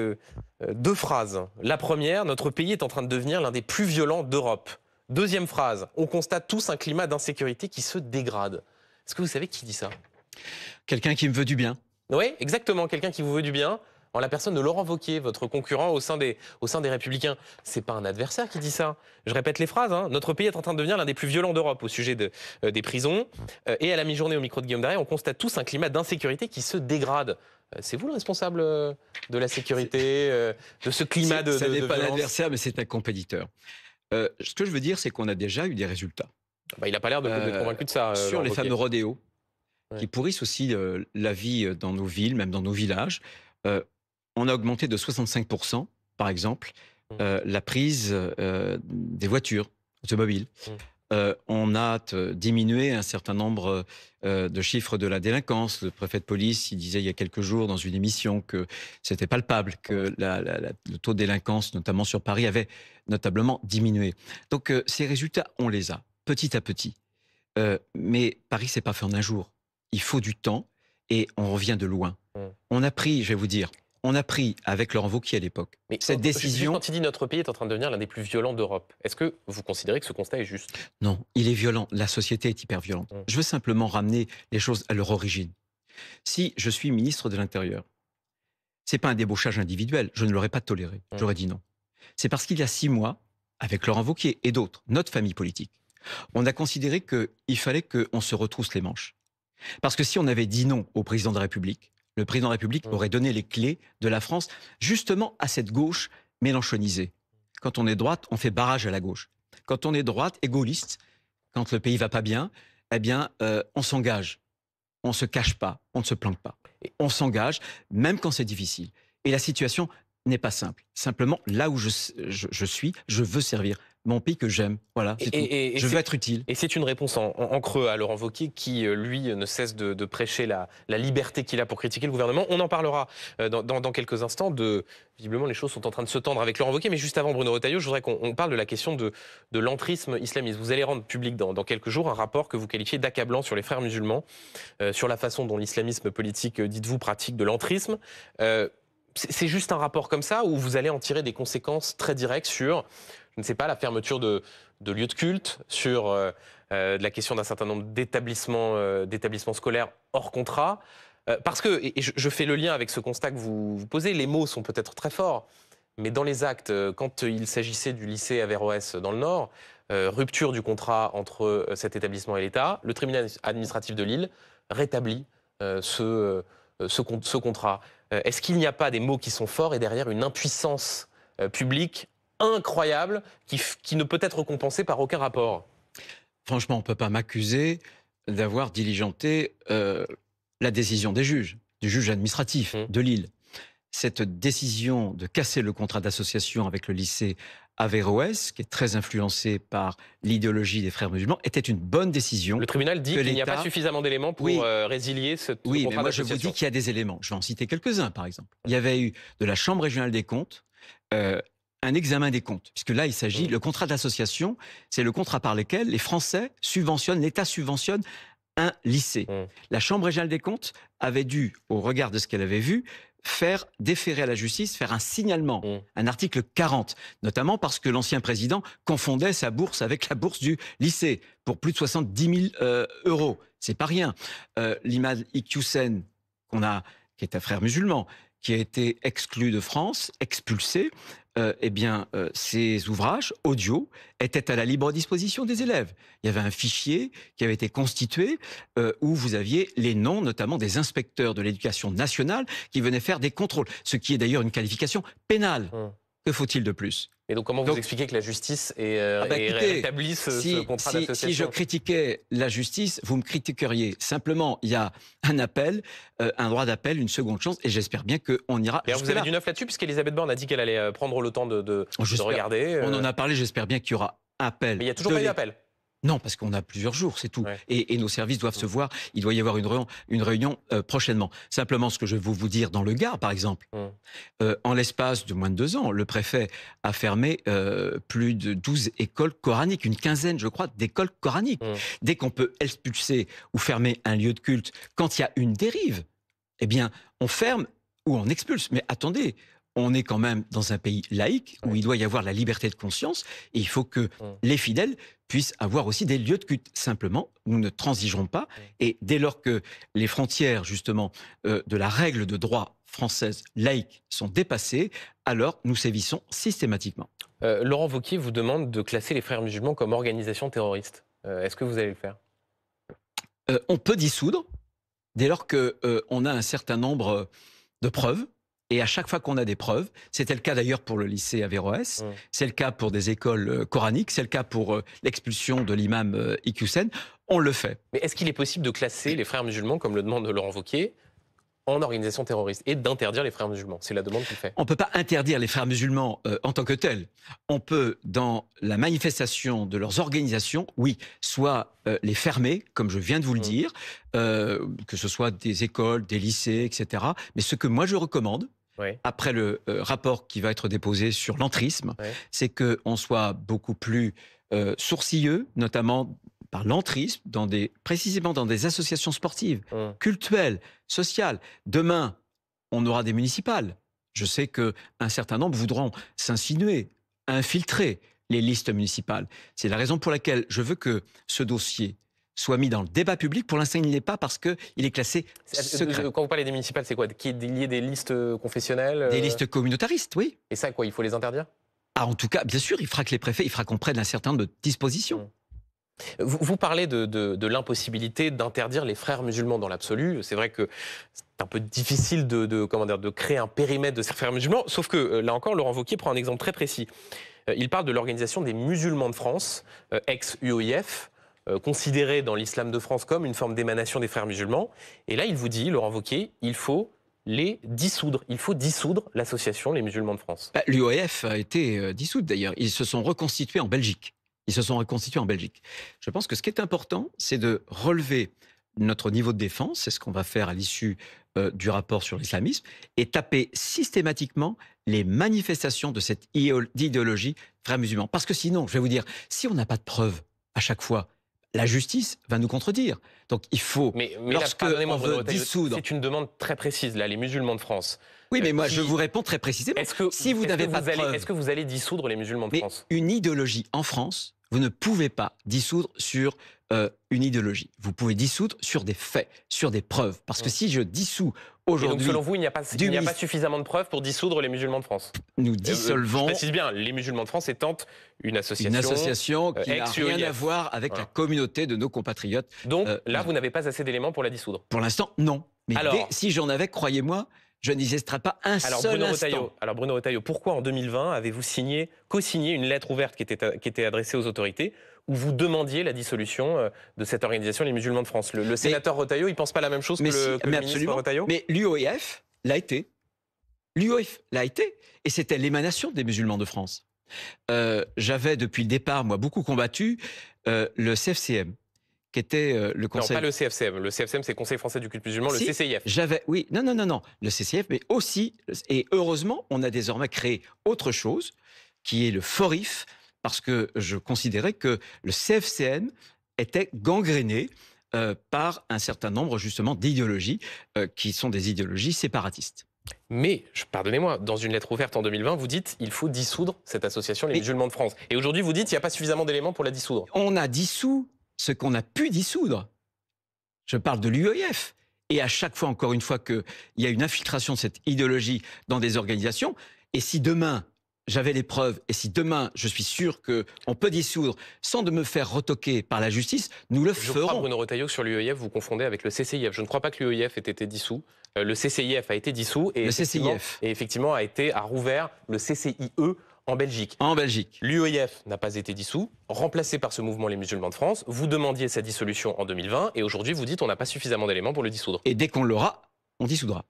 2 phrases. La première, notre pays est en train de devenir l'un des plus violents d'Europe. Deuxième phrase, on constate tous un climat d'insécurité qui se dégrade. Est-ce que vous savez qui dit ça ? Quelqu'un qui me veut du bien. Oui, exactement, quelqu'un qui vous veut du bien, en la personne de Laurent Wauquiez, votre concurrent au sein des Républicains. C'est pas un adversaire qui dit ça. Je répète les phrases. Notre pays est en train de devenir l'un des plus violents d'Europe au sujet des prisons. Et à la mi-journée, au micro de Guillaume Darey, on constate tous un climat d'insécurité qui se dégrade. C'est vous le responsable de la sécurité, de ce climat de violence ? Ça n'est pas l'adversaire, mais c'est un compétiteur. Ce que je veux dire, c'est qu'on a déjà eu des résultats. Il n'a pas l'air d'être convaincu de ça. Sur les fameux rodéos, qui pourrissent aussi la vie dans nos villes, même dans nos villages. On a augmenté de 65%, par exemple, la prise des voitures automobiles. On a diminué un certain nombre de chiffres de la délinquance. Le préfet de police, il disait il y a quelques jours dans une émission que c'était palpable, que le taux de délinquance, notamment sur Paris, avait notablement diminué. Donc ces résultats, on les a, petit à petit. Mais Paris, c'est pas fait en un jour. Il faut du temps et on revient de loin. On a pris, je vais vous dire, on a pris avec Laurent Wauquiez à l'époque cette décision. Quand il dit notre pays est en train de devenir l'un des plus violents d'Europe, est-ce que vous considérez que ce constat est juste ? Non, il est violent. La société est hyper violente. Je veux simplement ramener les choses à leur origine. Si je suis ministre de l'Intérieur, c'est pas un débauchage individuel. Je ne l'aurais pas toléré. J'aurais dit non. C'est parce qu'il y a 6 mois, avec Laurent Wauquiez et d'autres, notre famille politique, on a considéré qu'il fallait qu'on se retrousse les manches. Parce que si on avait dit non au président de la République, le président de la République aurait donné les clés de la France justement à cette gauche mélenchonisée. Quand on est droite, on fait barrage à la gauche. Quand on est droite et gaulliste, quand le pays va pas bien, eh bien, on s'engage. On ne se cache pas, on ne se planque pas. On s'engage, même quand c'est difficile. Et la situation n'est pas simple. Simplement, là où je suis, je veux servir mon pays que j'aime. Voilà, c'est tout. Je veux être utile. Et c'est une réponse en creux à Laurent Wauquiez qui, lui, ne cesse de prêcher la liberté qu'il a pour critiquer le gouvernement. On en parlera dans quelques instants. Visiblement, les choses sont en train de se tendre avec Laurent Wauquiez. Mais juste avant, Bruno Retailleau, je voudrais qu'on parle de la question de l'entrisme islamiste. Vous allez rendre public dans quelques jours un rapport que vous qualifiez d'accablant sur les frères musulmans, sur la façon dont l'islamisme politique, dites-vous, pratique de l'entrisme. C'est juste un rapport comme ça où vous allez en tirer des conséquences très directes sur, je ne sais pas, la fermeture de lieux de culte, sur la question d'un certain nombre d'établissements scolaires hors contrat. Parce que, et je fais le lien avec ce constat que vous posez, les mots sont peut-être très forts, mais dans les actes, quand il s'agissait du lycée Averroès dans le Nord, rupture du contrat entre cet établissement et l'État, le tribunal administratif de Lille rétablit ce contrat. Est-ce qu'il n'y a pas des mots qui sont forts et derrière une impuissance publique incroyable qui ne peut être compensée par aucun rapport ? Franchement, on ne peut pas m'accuser d'avoir diligenté la décision du juge administratif de Lille. Cette décision de casser le contrat d'association avec le lycée Averroès, qui est très influencé par l'idéologie des frères musulmans, était une bonne décision. Le tribunal dit qu'il n'y a pas suffisamment d'éléments pour résilier ce contrat d'association. Oui, mais moi je vous dis qu'il y a des éléments. Je vais en citer quelques-uns, par exemple. Il y avait eu de la Chambre régionale des comptes un examen des comptes, puisque là il s'agit, le contrat d'association, c'est le contrat par lequel les Français subventionnent, l'État subventionne un lycée. La Chambre régionale des comptes avait dû, au regard de ce qu'elle avait vu, faire déférer à la justice, faire un signalement, un article 40, notamment parce que l'ancien président confondait sa bourse avec la bourse du lycée pour plus de 70 000 euros. C'est pas rien. L'imam Iqiyoussen, qui est un frère musulman, qui a été exclu de France, expulsé, ces ouvrages audio étaient à la libre disposition des élèves. Il y avait un fichier qui avait été constitué où vous aviez les noms, notamment des inspecteurs de l'éducation nationale qui venaient faire des contrôles, ce qui est d'ailleurs une qualification pénale. Que faut-il de plus? Et donc, comment vous expliquez que la justice rétablisse ce contrat d'association? Si je critiquais la justice, vous me critiqueriez. Simplement, il y a un appel, un droit d'appel, une seconde chance, et j'espère bien qu'on ira jusque-là. Vous avez du neuf là-dessus, puisqu'Elisabeth Borne a dit qu'elle allait prendre le temps de regarder. On en a parlé, j'espère bien qu'il y aura appel. Mais il n'y a toujours pas eu d'appel. Non, parce qu'on a plusieurs jours, c'est tout. Ouais. Et nos services doivent se voir. Il doit y avoir une réunion prochainement. Simplement, ce que je veux vous dire dans le Gard, par exemple, en l'espace de moins de 2 ans, le préfet a fermé plus de 12 écoles coraniques, une quinzaine, je crois, d'écoles coraniques. Dès qu'on peut expulser ou fermer un lieu de culte, quand il y a une dérive, eh bien, on ferme ou on expulse. Mais attendez, on est quand même dans un pays laïque où il doit y avoir la liberté de conscience et il faut que les fidèles puissent avoir aussi des lieux de culte. Simplement, nous ne transigerons pas et dès lors que les frontières, justement, de la règle de droit française laïque sont dépassées, alors nous sévissons systématiquement. Laurent Wauquiez vous demande de classer les frères musulmans comme organisation terroriste. Est-ce que vous allez le faire? On peut dissoudre dès lors qu'on a un certain nombre de preuves. Et à chaque fois qu'on a des preuves, c'était le cas d'ailleurs pour le lycée Averroès, c'est le cas pour des écoles coraniques, c'est le cas pour l'expulsion de l'imam Iqiyoussen, on le fait. Mais est-ce qu'il est possible de classer les frères musulmans, comme le demande Laurent Wauquiez, en organisation terroriste et d'interdire les frères musulmans? C'est la demande qu'il fait. On ne peut pas interdire les frères musulmans en tant que tels. On peut, dans la manifestation de leurs organisations, oui, soit les fermer, comme je viens de vous le dire, que ce soit des écoles, des lycées, etc. Mais ce que moi je recommande, après le rapport qui va être déposé sur l'entrisme, c'est qu'on soit beaucoup plus sourcilleux, notamment par l'entrisme, précisément dans des associations sportives, cultuelles, sociales. Demain, on aura des municipales. Je sais qu'un certain nombre voudront s'insinuer, infiltrer les listes municipales. C'est la raison pour laquelle je veux que ce dossier soit mis dans le débat public. Pour l'instant, il n'y est pas parce qu'il est classé secret. Quand vous parlez des municipales, c'est quoi? Qu'il y ait des listes confessionnelles? Des listes communautaristes, oui. Et ça, quoi, il faut les interdire? En tout cas, bien sûr, il fera que les préfets, il fera qu'on prenne un certain nombre de dispositions. Vous parlez de l'impossibilité d'interdire les frères musulmans dans l'absolu. C'est vrai que c'est un peu difficile de créer un périmètre de ces frères musulmans. Sauf que, là encore, Laurent Wauquiez prend un exemple très précis. Il parle de l'Organisation des musulmans de France, ex-UOIF, considérée dans l'islam de France comme une forme d'émanation des frères musulmans. Et là, il vous dit, Laurent Wauquiez, il faut les dissoudre. Il faut dissoudre l'association Les Musulmans de France. L'UOIF a été dissoute d'ailleurs. Ils se sont reconstitués en Belgique. Je pense que ce qui est important, c'est de relever notre niveau de défense, c'est ce qu'on va faire à l'issue du rapport sur l'islamisme, et taper systématiquement les manifestations de cette idéologie frères musulmans. Parce que sinon, je vais vous dire, si on n'a pas de preuves à chaque fois, la justice va nous contredire. Donc il faut, lorsque on veut dissoudre... C'est une demande très précise, là, les musulmans de France. Oui, mais moi, je vous réponds très précisément. Si vous n'avez pas de preuves... Est-ce que vous allez dissoudre les musulmans de France? Une idéologie en France, vous ne pouvez pas dissoudre sur une idéologie. Vous pouvez dissoudre sur des faits, sur des preuves. Parce que si je dissous aujourd'hui... Donc selon vous, il n'y a pas suffisamment de preuves pour dissoudre les musulmans de France? Nous dissolvons... Je précise bien, les musulmans de France étant une association... Une association qui n'a rien à voir avec la communauté de nos compatriotes. Donc là, vous n'avez pas assez d'éléments pour la dissoudre? Pour l'instant, non. Mais si j'en avais, croyez-moi, je n'hésiterai pas un seul instant. Alors Bruno Retailleau, pourquoi en 2020 avez-vous co-signé une lettre ouverte qui était adressée aux autorités où vous demandiez la dissolution de cette organisation, les musulmans de France? Le sénateur Retailleau, il ne pense pas la même chose que le ministre Retailleau? Mais l'UOIF l'a été. L'UOIF l'a été. Et c'était l'émanation des musulmans de France. J'avais depuis le départ, moi, beaucoup combattu le CFCM. Qui était le conseil... Non, pas le CFCM. Le CFCM, c'est le Conseil français du culte musulman, le CCIF. Oui, non. Le CCIF, mais aussi, et heureusement, on a désormais créé autre chose, qui est le FORIF, parce que je considérais que le CFCM était gangréné par un certain nombre, justement, d'idéologies qui sont des idéologies séparatistes. Mais, pardonnez-moi, dans une lettre ouverte en 2020, vous dites il faut dissoudre cette association, les musulmans de France. Et aujourd'hui, vous dites il n'y a pas suffisamment d'éléments pour la dissoudre. On a dissous ce qu'on a pu dissoudre. Je parle de l'UOIF. Et à chaque fois, encore une fois, qu'il y a une infiltration de cette idéologie dans des organisations, et si demain, j'avais les preuves, et si demain, je suis sûr qu'on peut dissoudre sans de me faire retoquer par la justice, nous le ferons. Je crois, Bruno Retailleau, que sur l'UEIF, vous confondez avec le CCIF. Je ne crois pas que l'UEIF ait été dissous. Le CCIF a été dissous et, effectivement a rouvert le CCIE en Belgique. En Belgique. L'UEIF n'a pas été dissous, remplacé par ce mouvement Les Musulmans de France. Vous demandiez sa dissolution en 2020 et aujourd'hui vous dites on n'a pas suffisamment d'éléments pour le dissoudre. Et dès qu'on l'aura, on dissoudra.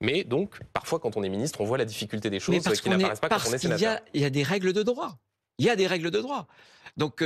Mais donc, parfois quand on est ministre, on voit la difficulté des choses qui n'apparaissent pas quand on est sénateur. Il y a des règles de droit. Il y a des règles de droit. Donc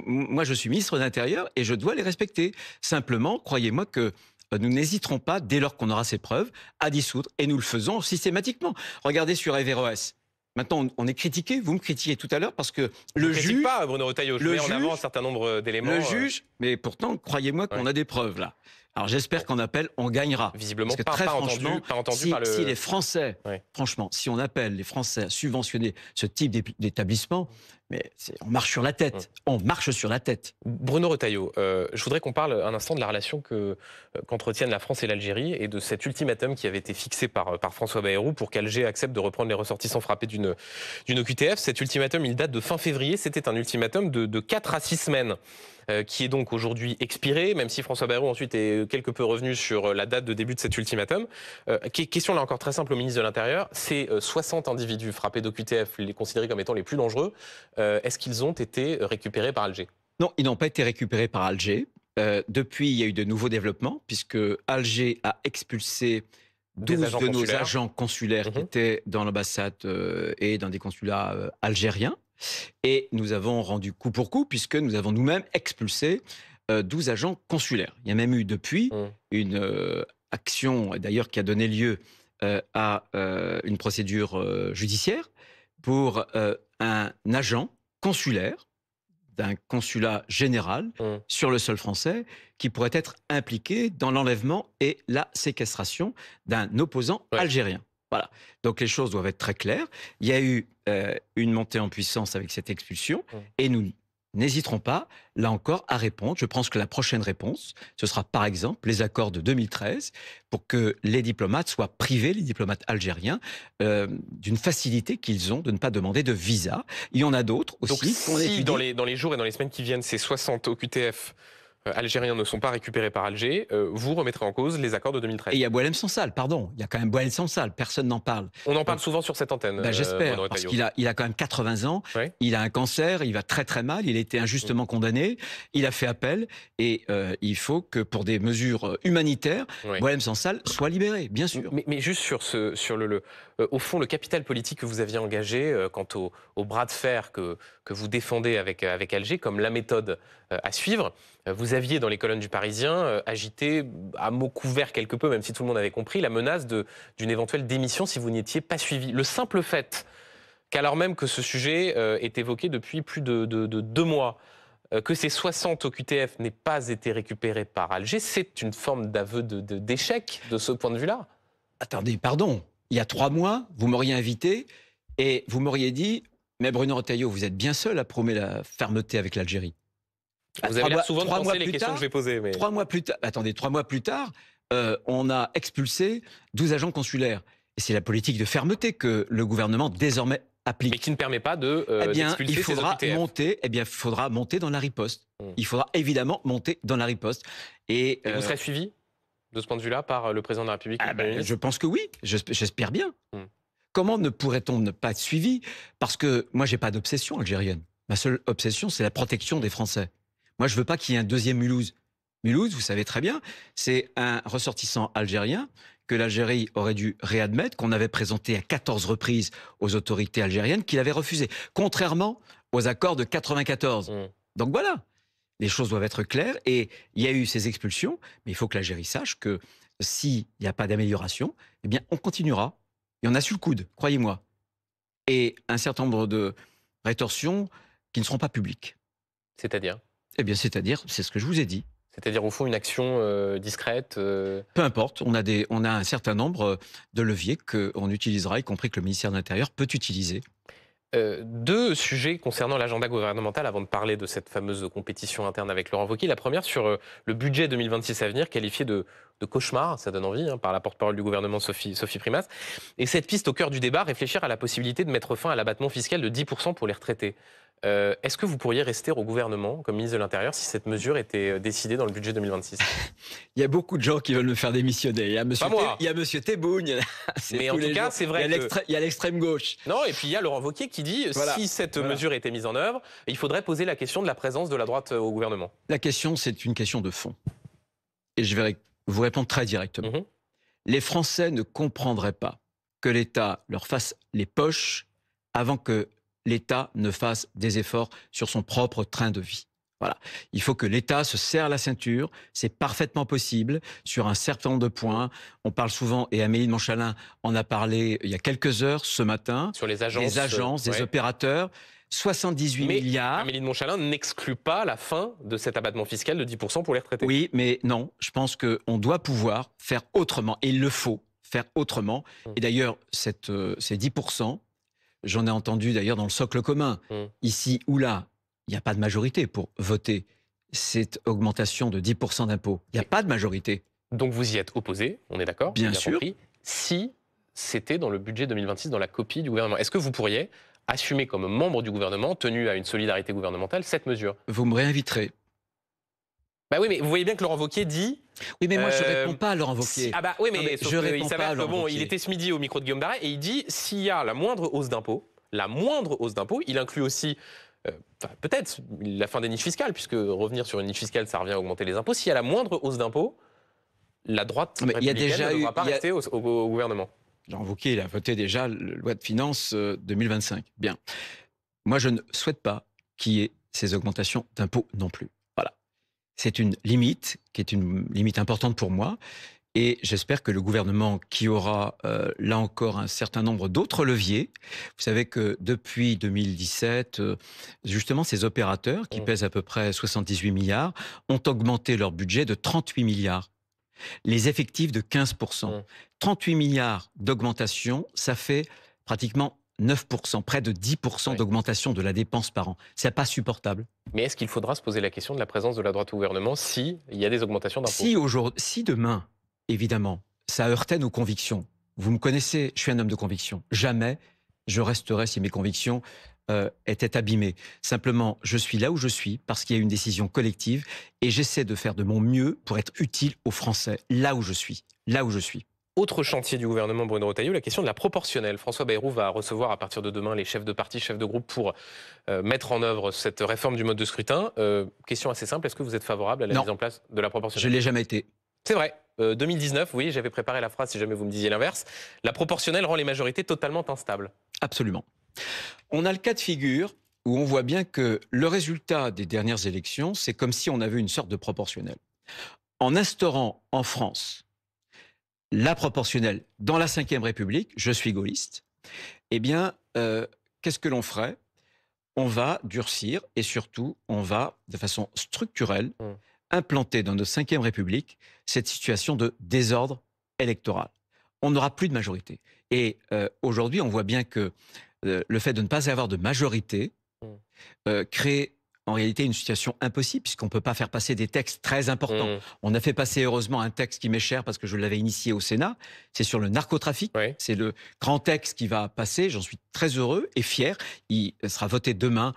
moi je suis ministre de l'Intérieur et je dois les respecter. Simplement, croyez-moi que nous n'hésiterons pas, dès lors qu'on aura ces preuves, à dissoudre. Et nous le faisons systématiquement. Regardez sur Averroès. Maintenant, on est critiqué. Vous me critiquez tout à l'heure parce que le juge... pas, Bruno Retailleau. Je mets en avant un certain nombre d'éléments. Le juge, mais pourtant, croyez-moi qu'on a des preuves là. Alors j'espère qu'en appel, on gagnera. Visiblement, parce que pas entendu par le... Si les Français, franchement, si on appelle les Français à subventionner ce type d'établissement, mais on marche sur la tête. On marche sur la tête. Bruno Retailleau, je voudrais qu'on parle un instant de la relation qu'entretiennent la France et l'Algérie et de cet ultimatum qui avait été fixé par François Bayrou pour qu'Alger accepte de reprendre les ressortissants frappés d'une OQTF. Cet ultimatum, il date de fin février. C'était un ultimatum de 4 à 6 semaines. Qui est donc aujourd'hui expiré, même si François Bayrou ensuite est quelque peu revenu sur la date de début de cet ultimatum. Question là encore très simple au ministre de l'Intérieur, ces 60 individus frappés d'OQTF, les considérés comme étant les plus dangereux, est-ce qu'ils ont été récupérés par Alger? Non, ils n'ont pas été récupérés par Alger. Depuis, il y a eu de nouveaux développements, puisque Alger a expulsé 12 de nos agents consulaires qui étaient dans l'ambassade et dans des consulats algériens. Et nous avons rendu coup pour coup, puisque nous avons nous-mêmes expulsé 12 agents consulaires. Il y a même eu depuis une action, d'ailleurs, qui a donné lieu à une procédure judiciaire pour un agent consulaire d'un consulat général sur le sol français qui pourrait être impliqué dans l'enlèvement et la séquestration d'un opposant algérien. Voilà. Donc les choses doivent être très claires. Il y a eu une montée en puissance avec cette expulsion et nous n'hésiterons pas, là encore, à répondre. Je pense que la prochaine réponse, ce sera par exemple les accords de 2013 pour que les diplomates soient privés, les diplomates algériens, d'une facilité qu'ils ont de ne pas demander de visa. Il y en a d'autres aussi. Donc si dans les jours et dans les semaines qui viennent, ces 60 OQTF algériens ne sont pas récupérés par Alger, vous remettrez en cause les accords de 2013. Et il y a Boualem Sansal, pardon. Il y a quand même Boualem Sansal, personne n'en parle. On en parle souvent sur cette antenne. J'espère, parce qu'il a quand même 80 ans, il a un cancer, il va très très mal, il a été injustement condamné, il a fait appel, et il faut que pour des mesures humanitaires, Boualem Sansal soit libéré, bien sûr. Mais juste au fond, le capital politique que vous aviez engagé quant au bras de fer que vous défendez avec Alger, comme la méthode à suivre, vous aviez dans les colonnes du Parisien agité à mots couverts quelque peu, même si tout le monde avait compris, la menace d'une éventuelle démission si vous n'étiez pas suivi. Le simple fait qu'alors même que ce sujet est évoqué depuis plus de 2 mois, que ces 60 OQTF n'aient pas été récupérés par Alger, c'est une forme d'aveu d'échec de ce point de vue-là. Attendez, pardon. Il y a 3 mois, vous m'auriez invité et vous m'auriez dit « Mais Bruno Retailleau, vous êtes bien seul à prôner la fermeté avec l'Algérie. » Vous avez l'air souvent de penser les questions que je vais poser. Mais... 3 mois plus tard, attendez, 3 mois plus tard, on a expulsé 12 agents consulaires. Et c'est la politique de fermeté que le gouvernement désormais applique. Mais qui ne permet pas d'expulser ces OQTF. Il faudra monter dans la riposte. Il faudra évidemment monter dans la riposte. Et vous serez suivi de ce point de vue-là par le président de la République? Je pense que oui, j'espère bien. Comment ne pourrait-on ne pas être suivi? Parce que moi, j'ai pas d'obsession algérienne. Ma seule obsession, c'est la protection des Français. Moi, je veux pas qu'il y ait un deuxième Mulhouse. Mulhouse, vous savez très bien, c'est un ressortissant algérien que l'Algérie aurait dû réadmettre, qu'on avait présenté à 14 reprises aux autorités algériennes, qu'il avait refusé, contrairement aux accords de 94. Donc voilà, les choses doivent être claires et il y a eu ces expulsions, mais il faut que l'Algérie sache que s'il n'y a pas d'amélioration, eh bien, on continuera. Et on a su le coude, croyez-moi. Et un certain nombre de rétorsions qui ne seront pas publiques. C'est-à-dire? Eh bien, c'est-à-dire, c'est ce que je vous ai dit. C'est-à-dire, au fond, une action discrète Peu importe, on a un certain nombre de leviers qu'on utilisera, y compris que le ministère de l'Intérieur peut utiliser. Deux sujets concernant l'agenda gouvernemental avant de parler de cette fameuse compétition interne avec Laurent Wauquiez. La première sur le budget 2026 à venir, qualifié de cauchemar, ça donne envie, par la porte-parole du gouvernement Sophie Primas. Et cette piste au cœur du débat, réfléchir à la possibilité de mettre fin à l'abattement fiscal de 10% pour les retraités. Est-ce que vous pourriez rester au gouvernement comme ministre de l'Intérieur si cette mesure était décidée dans le budget 2026 ? Il y a beaucoup de gens qui veulent me faire démissionner. Il y a monsieur Tebboune. Mais en tout cas, c'est vrai il y a l'extrême gauche. Non, et puis il y a Laurent Wauquiez qui dit si cette mesure était mise en œuvre, il faudrait poser la question de la présence de la droite au gouvernement. La question, c'est une question de fond. Et je vais vous répondre très directement. Les Français ne comprendraient pas que l'État leur fasse les poches avant que l'État ne fasse des efforts sur son propre train de vie. Voilà. Il faut que l'État se serre la ceinture. C'est parfaitement possible sur un certain nombre de points. On parle souvent, et Amélie de Montchalin en a parlé il y a quelques heures ce matin, sur les agences, des opérateurs. 78 milliards. Amélie de Montchalin n'exclut pas la fin de cet abattement fiscal de 10% pour les retraités. Oui, mais non, je pense qu'on doit pouvoir faire autrement. Et il le faut faire autrement. Et d'ailleurs, ces 10%, j'en ai entendu d'ailleurs dans le socle commun, ici ou là, il n'y a pas de majorité pour voter cette augmentation de 10% d'impôts. Il n'y a pas de majorité. Donc vous y êtes opposé, on est d'accord ? Bien sûr. Compris, si c'était dans le budget 2026, dans la copie du gouvernement. Est-ce que vous pourriez assumer comme membre du gouvernement, tenu à une solidarité gouvernementale, cette mesure ? Vous me réinviterez. Bah oui, mais vous voyez bien que Laurent Wauquiez dit... Oui, mais moi, je ne réponds pas à Laurent Wauquiez. Oui, mais je réponds pas à Laurent Wauquiez. Il était ce midi au micro de Guillaume Baret et il dit s'il y a la moindre hausse d'impôts, il inclut aussi... peut-être la fin des niches fiscales, puisque revenir sur une niche fiscale, ça revient à augmenter les impôts. S'il y a la moindre hausse d'impôts, la droite républicaine ne devra pas rester au gouvernement. Laurent Wauquiez, il a voté déjà la loi de finances 2025. Bien. Moi, je ne souhaite pas qu'il y ait ces augmentations d'impôts non plus. Voilà. C'est une limite qui est une limite importante pour moi. Et j'espère que le gouvernement, qui aura là encore un certain nombre d'autres leviers, vous savez que depuis 2017, justement ces opérateurs, qui pèsent à peu près 78 milliards, ont augmenté leur budget de 38 milliards. Les effectifs de 15%. 38 milliards d'augmentation, ça fait pratiquement 9%, près de 10% d'augmentation de la dépense par an. C'est pas supportable. Mais est-ce qu'il faudra se poser la question de la présence de la droite au gouvernement s'il y a des augmentations d'impôts ? Si demain, évidemment, ça heurtait nos convictions. Vous me connaissez, je suis un homme de conviction. Jamais je resterai si mes convictions étaient abîmées. Simplement, je suis là où je suis parce qu'il y a une décision collective et j'essaie de faire de mon mieux pour être utile aux Français, là où je suis. Autre chantier du gouvernement Bruno Retailleau, la question de la proportionnelle. François Bayrou va recevoir à partir de demain les chefs de parti, chefs de groupe pour mettre en œuvre cette réforme du mode de scrutin. Question assez simple, est-ce que vous êtes favorable à la mise en place de la proportionnelle ? Je ne l'ai jamais été. C'est vrai. 2019, oui, j'avais préparé la phrase si jamais vous me disiez l'inverse. La proportionnelle rend les majorités totalement instables. Absolument. On a le cas de figure où on voit bien que le résultat des dernières élections, c'est comme si on avait une sorte de proportionnelle. En instaurant en France la proportionnelle dans la Ve République, je suis gaulliste, eh bien, qu'est-ce que l'on ferait ? On va durcir et surtout, on va, de façon structurelle, implanter dans notre Ve République cette situation de désordre électoral. On n'aura plus de majorité. Et aujourd'hui, on voit bien que le fait de ne pas avoir de majorité crée en réalité une situation impossible puisqu'on ne peut pas faire passer des textes très importants. On a fait passer heureusement un texte qui m'est cher parce que je l'avais initié au Sénat. C'est sur le narcotrafic. C'est le grand texte qui va passer. J'en suis très heureux et fier. Il sera voté demain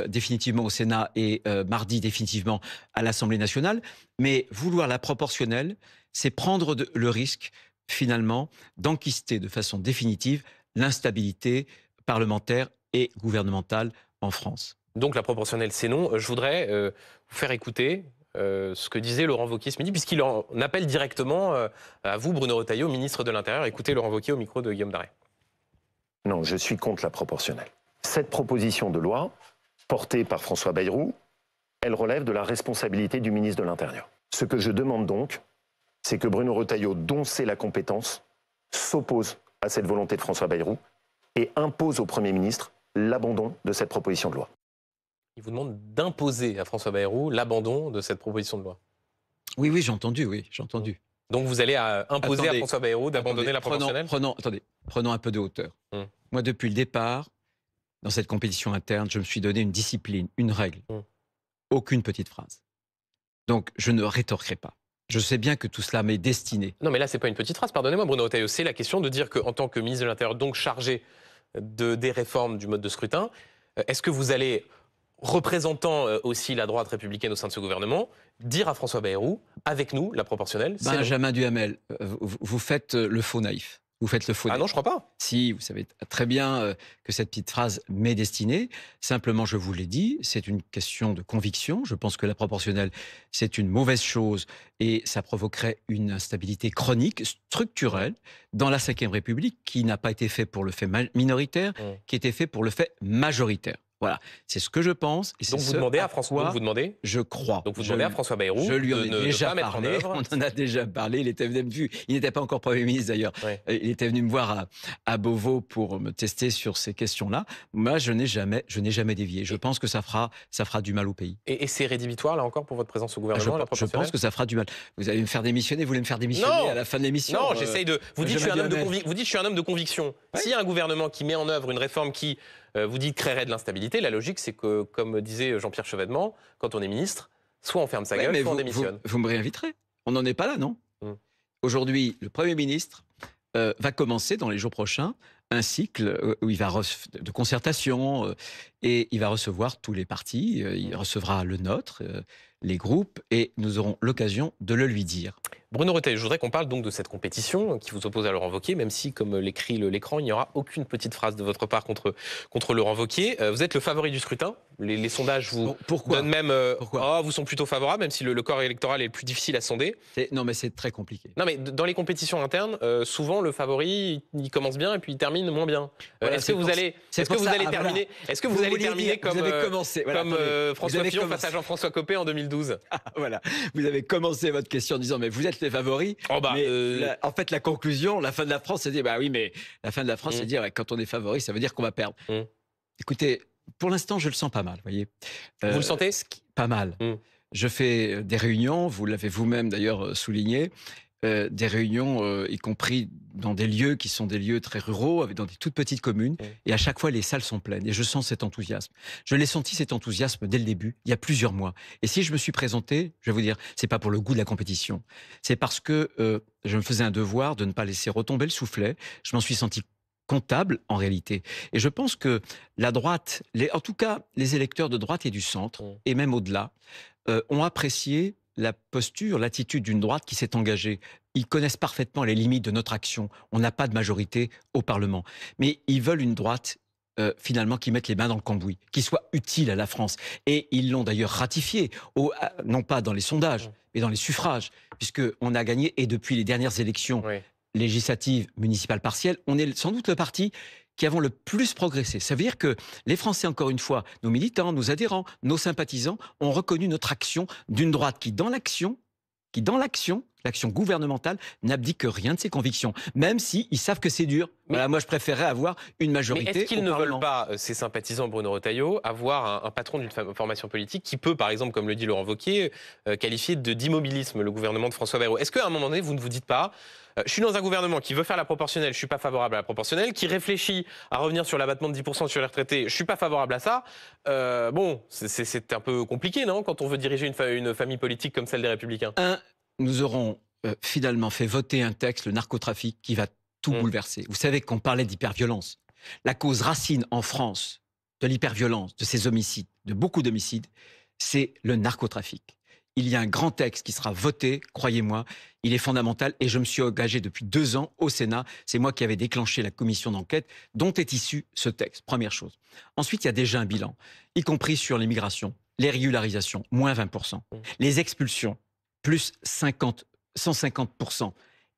définitivement au Sénat et mardi définitivement à l'Assemblée nationale. Mais vouloir la proportionnelle, c'est prendre le risque finalement d'enquister de façon définitive l'instabilité parlementaire et gouvernementale en France. Donc la proportionnelle, c'est non. Je voudrais vous faire écouter ce que disait Laurent Wauquiez ce midi, puisqu'il en appelle directement à vous, Bruno Retailleau, ministre de l'Intérieur. Écoutez Laurent Wauquiez au micro de Guillaume Baret. Non, je suis contre la proportionnelle. Cette proposition de loi, portée par François Bayrou, elle relève de la responsabilité du ministre de l'Intérieur. Ce que je demande donc, c'est que Bruno Retailleau, dont c'est la compétence, s'oppose à cette volonté de François Bayrou et impose au Premier ministre l'abandon de cette proposition de loi. Il vous demande d'imposer à François Bayrou l'abandon de cette proposition de loi. Oui, j'ai entendu. Donc vous allez imposer à François Bayrou d'abandonner la proportionnelle ? Prenons un peu de hauteur. Moi, depuis le départ, dans cette compétition interne, je me suis donné une discipline, une règle. Aucune petite phrase. Donc, je ne rétorquerai pas. Je sais bien que tout cela m'est destiné. Non, mais là, c'est pas une petite phrase, pardonnez-moi, Bruno Retailleau. C'est la question de dire qu'en tant que ministre de l'Intérieur, donc chargé des réformes du mode de scrutin, est-ce que vous allez, représentant aussi la droite républicaine au sein de ce gouvernement, dire à François Bayrou, avec nous, la proportionnelle, c'est Benjamin Duhamel, vous faites le faux naïf. Vous faites le faux naïf. Ah non, je crois pas. Si, vous savez très bien que cette petite phrase m'est destinée. Simplement, je vous l'ai dit, c'est une question de conviction. Je pense que la proportionnelle, c'est une mauvaise chose et ça provoquerait une instabilité chronique, structurelle, dans la Ve République, qui n'a pas été fait pour le fait minoritaire, qui était fait pour le fait majoritaire. Voilà, c'est ce que je pense. Et donc vous demandez à François, je crois. Donc vous demandez à François Bayrou je lui en ai déjà de pas parlé. mettre en œuvre. On en a déjà parlé. Il était venu me voir. Il n'était pas encore Premier ministre d'ailleurs. Ouais. Il était venu me voir à Beauvau pour me tester sur ces questions-là. Moi, je n'ai jamais dévié. Je pense que ça fera du mal au pays. Et c'est rédhibitoire là encore pour votre présence au gouvernement, je pense que ça fera du mal. Vous allez me faire démissionner. Vous voulez me faire démissionner à la fin de l'émission? Non, j'essaye de. Vous dites que je suis un homme de conviction. Ouais. S'il y a un gouvernement qui met en œuvre une réforme qui vous dites créerait de l'instabilité, la logique c'est que, comme disait Jean-Pierre Chevènement, quand on est ministre, soit on ferme sa gueule, soit on démissionne. Vous me réinviterez. On n'en est pas là, non? Aujourd'hui, le Premier ministre va commencer dans les jours prochains un cycle où il va de concertation et il va recevoir tous les partis. Il recevra le nôtre, les groupes, et nous aurons l'occasion de le lui dire. Bruno Retailleau, je voudrais qu'on parle donc de cette compétition qui vous oppose à Laurent Wauquiez, même si, comme l'écrit l'écran, il n'y aura aucune petite phrase de votre part contre Laurent Wauquiez. Vous êtes le favori du scrutin. Les sondages vous donnent même... vous sont plutôt favorables, même si le corps électoral est le plus difficile à sonder. Non, mais c'est très compliqué. Non, mais dans les compétitions internes, souvent, le favori, il commence bien et puis il termine moins bien. Voilà, est-ce que vous allez terminer comme François Fillon face à Jean-François Copé en 2012 ? Voilà, vous avez commencé votre question en disant, mais vous êtes les favoris. En fait, la conclusion, la fin de la France, c'est dire, la fin de la France, c'est dire, quand on est favori, ça veut dire qu'on va perdre. Écoutez, pour l'instant, je le sens pas mal, voyez. Vous le sentez ? Pas mal. Je fais des réunions, vous l'avez vous-même d'ailleurs souligné, des réunions, y compris dans des lieux qui sont des lieux très ruraux, dans des toutes petites communes, et à chaque fois les salles sont pleines, et je sens cet enthousiasme. Je l'ai senti cet enthousiasme dès le début, il y a plusieurs mois. Et si je me suis présenté, je vais vous dire, c'est pas pour le goût de la compétition, c'est parce que je me faisais un devoir de ne pas laisser retomber le soufflet. Je m'en suis senti comptable en réalité. Et je pense que la droite, en tout cas les électeurs de droite et du centre, et même au-delà, ont apprécié la posture, l'attitude d'une droite qui s'est engagée. Ils connaissent parfaitement les limites de notre action. On n'a pas de majorité au Parlement. Mais ils veulent une droite, finalement, qui mette les mains dans le cambouis, qui soit utile à la France. Et ils l'ont d'ailleurs ratifié, non pas dans les sondages, mais dans les suffrages, puisqu'on a gagné, et depuis les dernières élections législatives, municipales, partielles, on est sans doute le parti qui avons le plus progressé. Ça veut dire que les Français, encore une fois, nos militants, nos adhérents, nos sympathisants, ont reconnu notre action d'une droite qui, dans l'action, l'action gouvernementale, n'abdique rien de ses convictions, même s'ils savent que c'est dur. Voilà, moi, je préférerais avoir une majorité. Mais est-ce qu'ils ne veulent pas, ces sympathisants, Bruno Retailleau, avoir un patron d'une formation politique qui peut, par exemple, comme le dit Laurent Wauquiez, qualifier d'immobilisme le gouvernement de François Bayrou? Est-ce qu'à un moment donné, vous ne vous dites pas, je suis dans un gouvernement qui veut faire la proportionnelle, je ne suis pas favorable à la proportionnelle, qui réfléchit à revenir sur l'abattement de 10% sur les retraités, je ne suis pas favorable à ça. C'est un peu compliqué, non, quand on veut diriger une famille politique comme celle des Républicains? Nous aurons finalement fait voter un texte, le narcotrafic, qui va tout bouleverser. Vous savez qu'on parlait d'hyperviolence. La cause racine en France de l'hyperviolence, de ces homicides, de beaucoup d'homicides, c'est le narcotrafic. Il y a un grand texte qui sera voté, croyez-moi, il est fondamental, et je me suis engagé depuis 2 ans au Sénat. C'est moi qui avais déclenché la commission d'enquête dont est issu ce texte, première chose. Ensuite, il y a déjà un bilan, y compris sur l'immigration, les régularisations, moins 20%, les expulsions, plus 150%.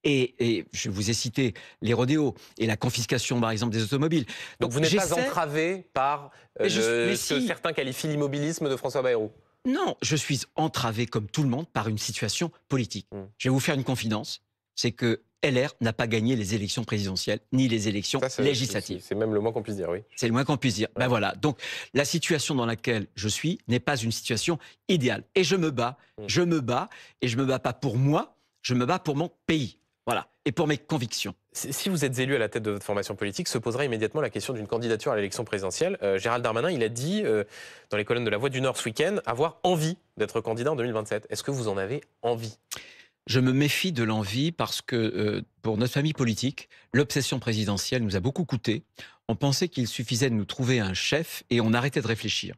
Et je vous ai cité les rodéos et la confiscation, par exemple, des automobiles. Donc vous n'êtes pas entravé par ce que certains qualifient l'immobilisme de François Bayrou? Non, je suis entravé, comme tout le monde, par une situation politique. Je vais vous faire une confidence, c'est que LR n'a pas gagné les élections présidentielles, ni les élections législatives. C'est même le moins qu'on puisse dire, oui. C'est le moins qu'on puisse dire. Ouais. Ben voilà. Donc, la situation dans laquelle je suis n'est pas une situation idéale. Et je me bats, et je me bats pas pour moi, je me bats pour mon pays. Voilà. Et pour mes convictions. Si vous êtes élu à la tête de votre formation politique, se posera immédiatement la question d'une candidature à l'élection présidentielle. Gérald Darmanin, il a dit dans les colonnes de La Voix du Nord ce week-end avoir envie d'être candidat en 2027. Est-ce que vous en avez envie? Je me méfie de l'envie parce que pour notre famille politique, l'obsession présidentielle nous a beaucoup coûté. On pensait qu'il suffisait de nous trouver un chef et on arrêtait de réfléchir.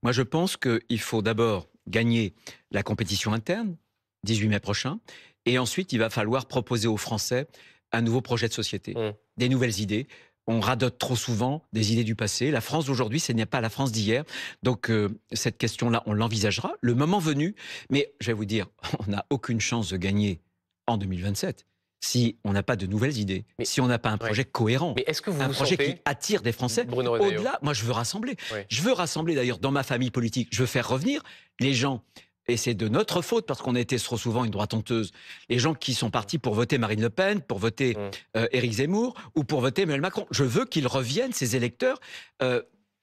Moi, je pense qu'il faut d'abord gagner la compétition interne, 18 mai prochain, et ensuite, il va falloir proposer aux Français un nouveau projet de société, des nouvelles idées. On radote trop souvent des idées du passé. La France d'aujourd'hui, ce n'est pas la France d'hier. Donc, cette question-là, on l'envisagera le moment venu. Mais je vais vous dire, on n'a aucune chance de gagner en 2027 si on n'a pas de nouvelles idées, si on n'a pas un projet cohérent, mais est-ce que vous un projet qui attire des Français. Au-delà, moi, je veux rassembler. Je veux rassembler, d'ailleurs, dans ma famille politique. Je veux faire revenir les gens. Et c'est de notre faute, parce qu'on a été trop souvent une droite honteuse. Les gens qui sont partis pour voter Marine Le Pen, pour voter Éric Zemmour, ou pour voter Emmanuel Macron. Je veux qu'ils reviennent, ces électeurs,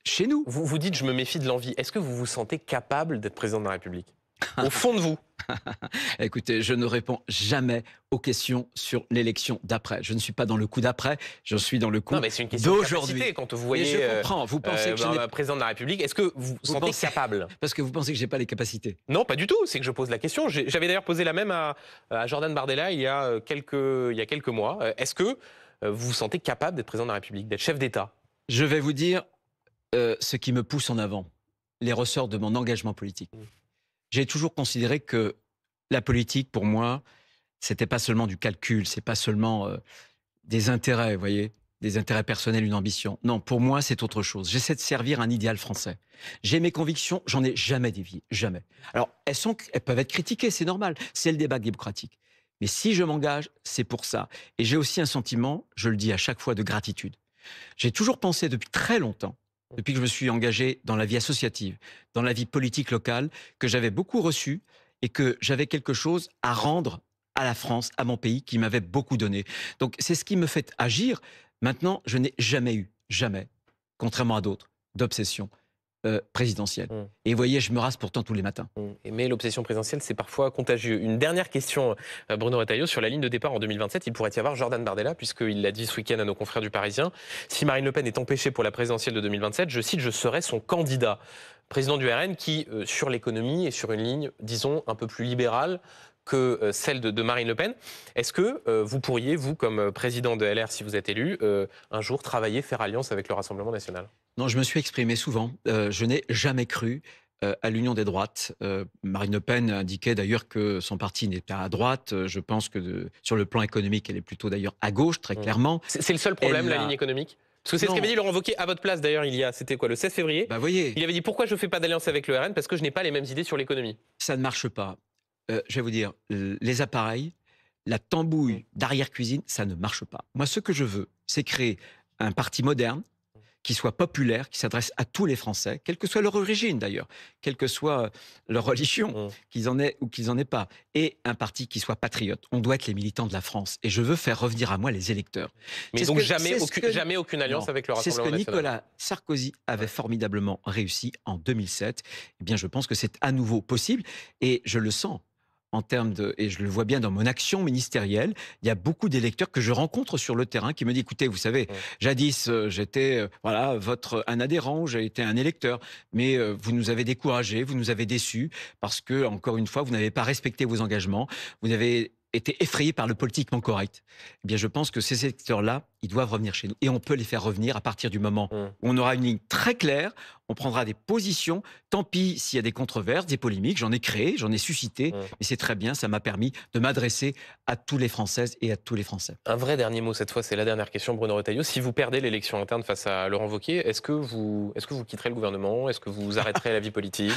chez nous. Vous dites, je me méfie de l'envie. Est-ce que vous vous sentez capable d'être président de la République? Au fond de vous? Écoutez, je ne réponds jamais aux questions sur l'élection d'après. Je ne suis pas dans le coup d'après, je suis dans le coup d'aujourd'hui. Non, mais c'est une question de capacité. Quand vous voyez je comprends. Vous pensez que je n'ai président de la République, est-ce que vous sentez capable? Parce que vous pensez que je n'ai pas les capacités. Non, pas du tout. C'est que je pose la question. J'avais d'ailleurs posé la même à Jordan Bardella il y a quelques mois. Est-ce que vous vous sentez capable d'être président de la République, d'être chef d'État? Je vais vous dire ce qui me pousse en avant, les ressorts de mon engagement politique. J'ai toujours considéré que la politique, pour moi, c'était pas seulement du calcul, c'est pas seulement des intérêts, vous voyez, des intérêts personnels, une ambition. Non, pour moi, c'est autre chose. J'essaie de servir un idéal français. J'ai mes convictions, j'en ai jamais dévié, jamais. Alors, elles peuvent être critiquées, c'est normal, c'est le débat démocratique. Mais si je m'engage, c'est pour ça. Et j'ai aussi un sentiment, je le dis à chaque fois, de gratitude. J'ai toujours pensé depuis très longtemps, depuis que je me suis engagé dans la vie associative, dans la vie politique locale, que j'avais beaucoup reçu et que j'avais quelque chose à rendre à la France, à mon pays, qui m'avait beaucoup donné. Donc c'est ce qui me fait agir. Maintenant, je n'ai jamais eu, jamais, contrairement à d'autres, d'obsession présidentielle. Et vous voyez, je me rase pourtant tous les matins. Mais l'obsession présidentielle, c'est parfois contagieux. Une dernière question, Bruno Retailleau, sur la ligne de départ en 2027, il pourrait y avoir Jordan Bardella, puisqu'il l'a dit ce week-end à nos confrères du Parisien. Si Marine Le Pen est empêchée pour la présidentielle de 2027, je cite, je serai son candidat. Président du RN qui, sur l'économie, est sur une ligne, disons, un peu plus libérale que celle de Marine Le Pen. Est-ce que vous pourriez, vous, comme président de LR, si vous êtes élu, un jour travailler, faire alliance avec le Rassemblement national? Non, je me suis exprimé souvent. Je n'ai jamais cru à l'union des droites. Marine Le Pen indiquait d'ailleurs que son parti n'est pas à droite. Je pense que sur le plan économique, elle est plutôt d'ailleurs à gauche, très clairement. C'est le seul problème, la ligne économique? Parce que c'est ce qu'avait dit Laurent Wauquiez à votre place d'ailleurs, c'était quoi, le 16 février? Voyez. Il avait dit, pourquoi je ne fais pas d'alliance avec le RN? Parce que je n'ai pas les mêmes idées sur l'économie. Ça ne marche pas. Je vais vous dire, les appareils, la tambouille d'arrière-cuisine, ça ne marche pas. Moi, ce que je veux, c'est créer un parti moderne, qui soit populaire, qui s'adresse à tous les Français, quelle que soit leur origine d'ailleurs, quelle que soit leur religion, qu'ils en aient ou qu'ils en aient pas, et un parti qui soit patriote. On doit être les militants de la France, et je veux faire revenir à moi les électeurs. Mais donc jamais aucune alliance avec le Rassemblement national. C'est ce que Nicolas Sarkozy avait formidablement réussi en 2007. Eh bien, je pense que c'est à nouveau possible, et je le sens. En termes et je le vois bien dans mon action ministérielle, il y a beaucoup d'électeurs que je rencontre sur le terrain qui me disent, écoutez, vous savez, jadis, j'étais un adhérent, j'ai été un électeur, mais vous nous avez découragés, vous nous avez déçus, parce que, encore une fois, vous n'avez pas respecté vos engagements, vous avez été effrayés par le politiquement correct. Eh bien, je pense que ces électeurs-là, ils doivent revenir chez nous. Et on peut les faire revenir à partir du moment où on aura une ligne très claire, on prendra des positions. Tant pis s'il y a des controverses, des polémiques, j'en ai créé, j'en ai suscité, mais c'est très bien, ça m'a permis de m'adresser à tous les Françaises et à tous les Français. Un vrai dernier mot cette fois, c'est la dernière question, Bruno Retailleau. Si vous perdez l'élection interne face à Laurent Wauquiez, est-ce que vous quitterez le gouvernement? Est-ce que vous arrêterez la vie politique?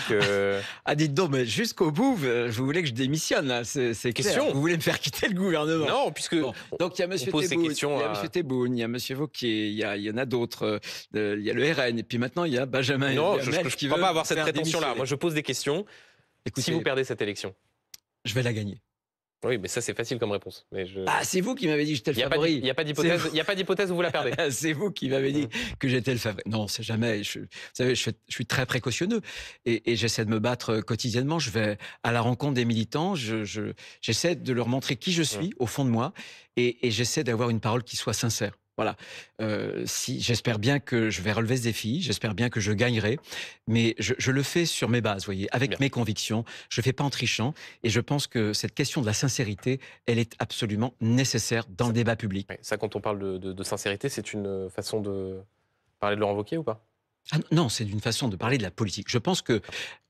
Ah, dites donc, mais jusqu'au bout, vous voulez que je démissionne, là, c'est clair. Vous voulez me faire quitter le gouvernement? Non, puisque donc il y a M. Tebboune, il y a M. Wauquiez, il y en a d'autres, il y a le RN, et puis maintenant il y a Benjamin. Non, je ne crois pas avoir cette prétention-là. Moi, je pose des questions. Écoutez, si vous perdez cette élection, je vais la gagner. Oui, mais ça, c'est facile comme réponse. Mais Ah, c'est vous qui m'avez dit que j'étais le favori. Il n'y a pas d'hypothèse où vous la perdez. C'est vous qui m'avez dit que j'étais le favori. Non, c'est jamais. Vous savez, je suis très précautionneux et j'essaie de me battre quotidiennement. Je vais à la rencontre des militants. J'essaie de leur montrer qui je suis au fond de moi et j'essaie d'avoir une parole qui soit sincère. Voilà. J'espère bien que je vais relever ce défi, j'espère bien que je gagnerai, mais je le fais sur mes bases, voyez, avec mes convictions. Je ne fais pas en trichant, et je pense que cette question de la sincérité, elle est absolument nécessaire dans le débat public. Ça, quand on parle de sincérité, c'est une façon de parler de Laurent Wauquiez ou pas? Ah non, c'est une façon de parler de la politique. Je pense que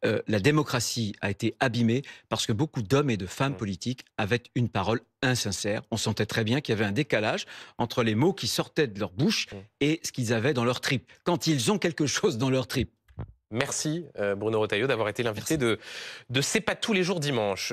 la démocratie a été abîmée parce que beaucoup d'hommes et de femmes politiques avaient une parole insincère. On sentait très bien qu'il y avait un décalage entre les mots qui sortaient de leur bouche et ce qu'ils avaient dans leur tripes. Quand ils ont quelque chose dans leur tripes. Merci Bruno Retailleau d'avoir été l'invité de C'est pas tous les jours dimanche.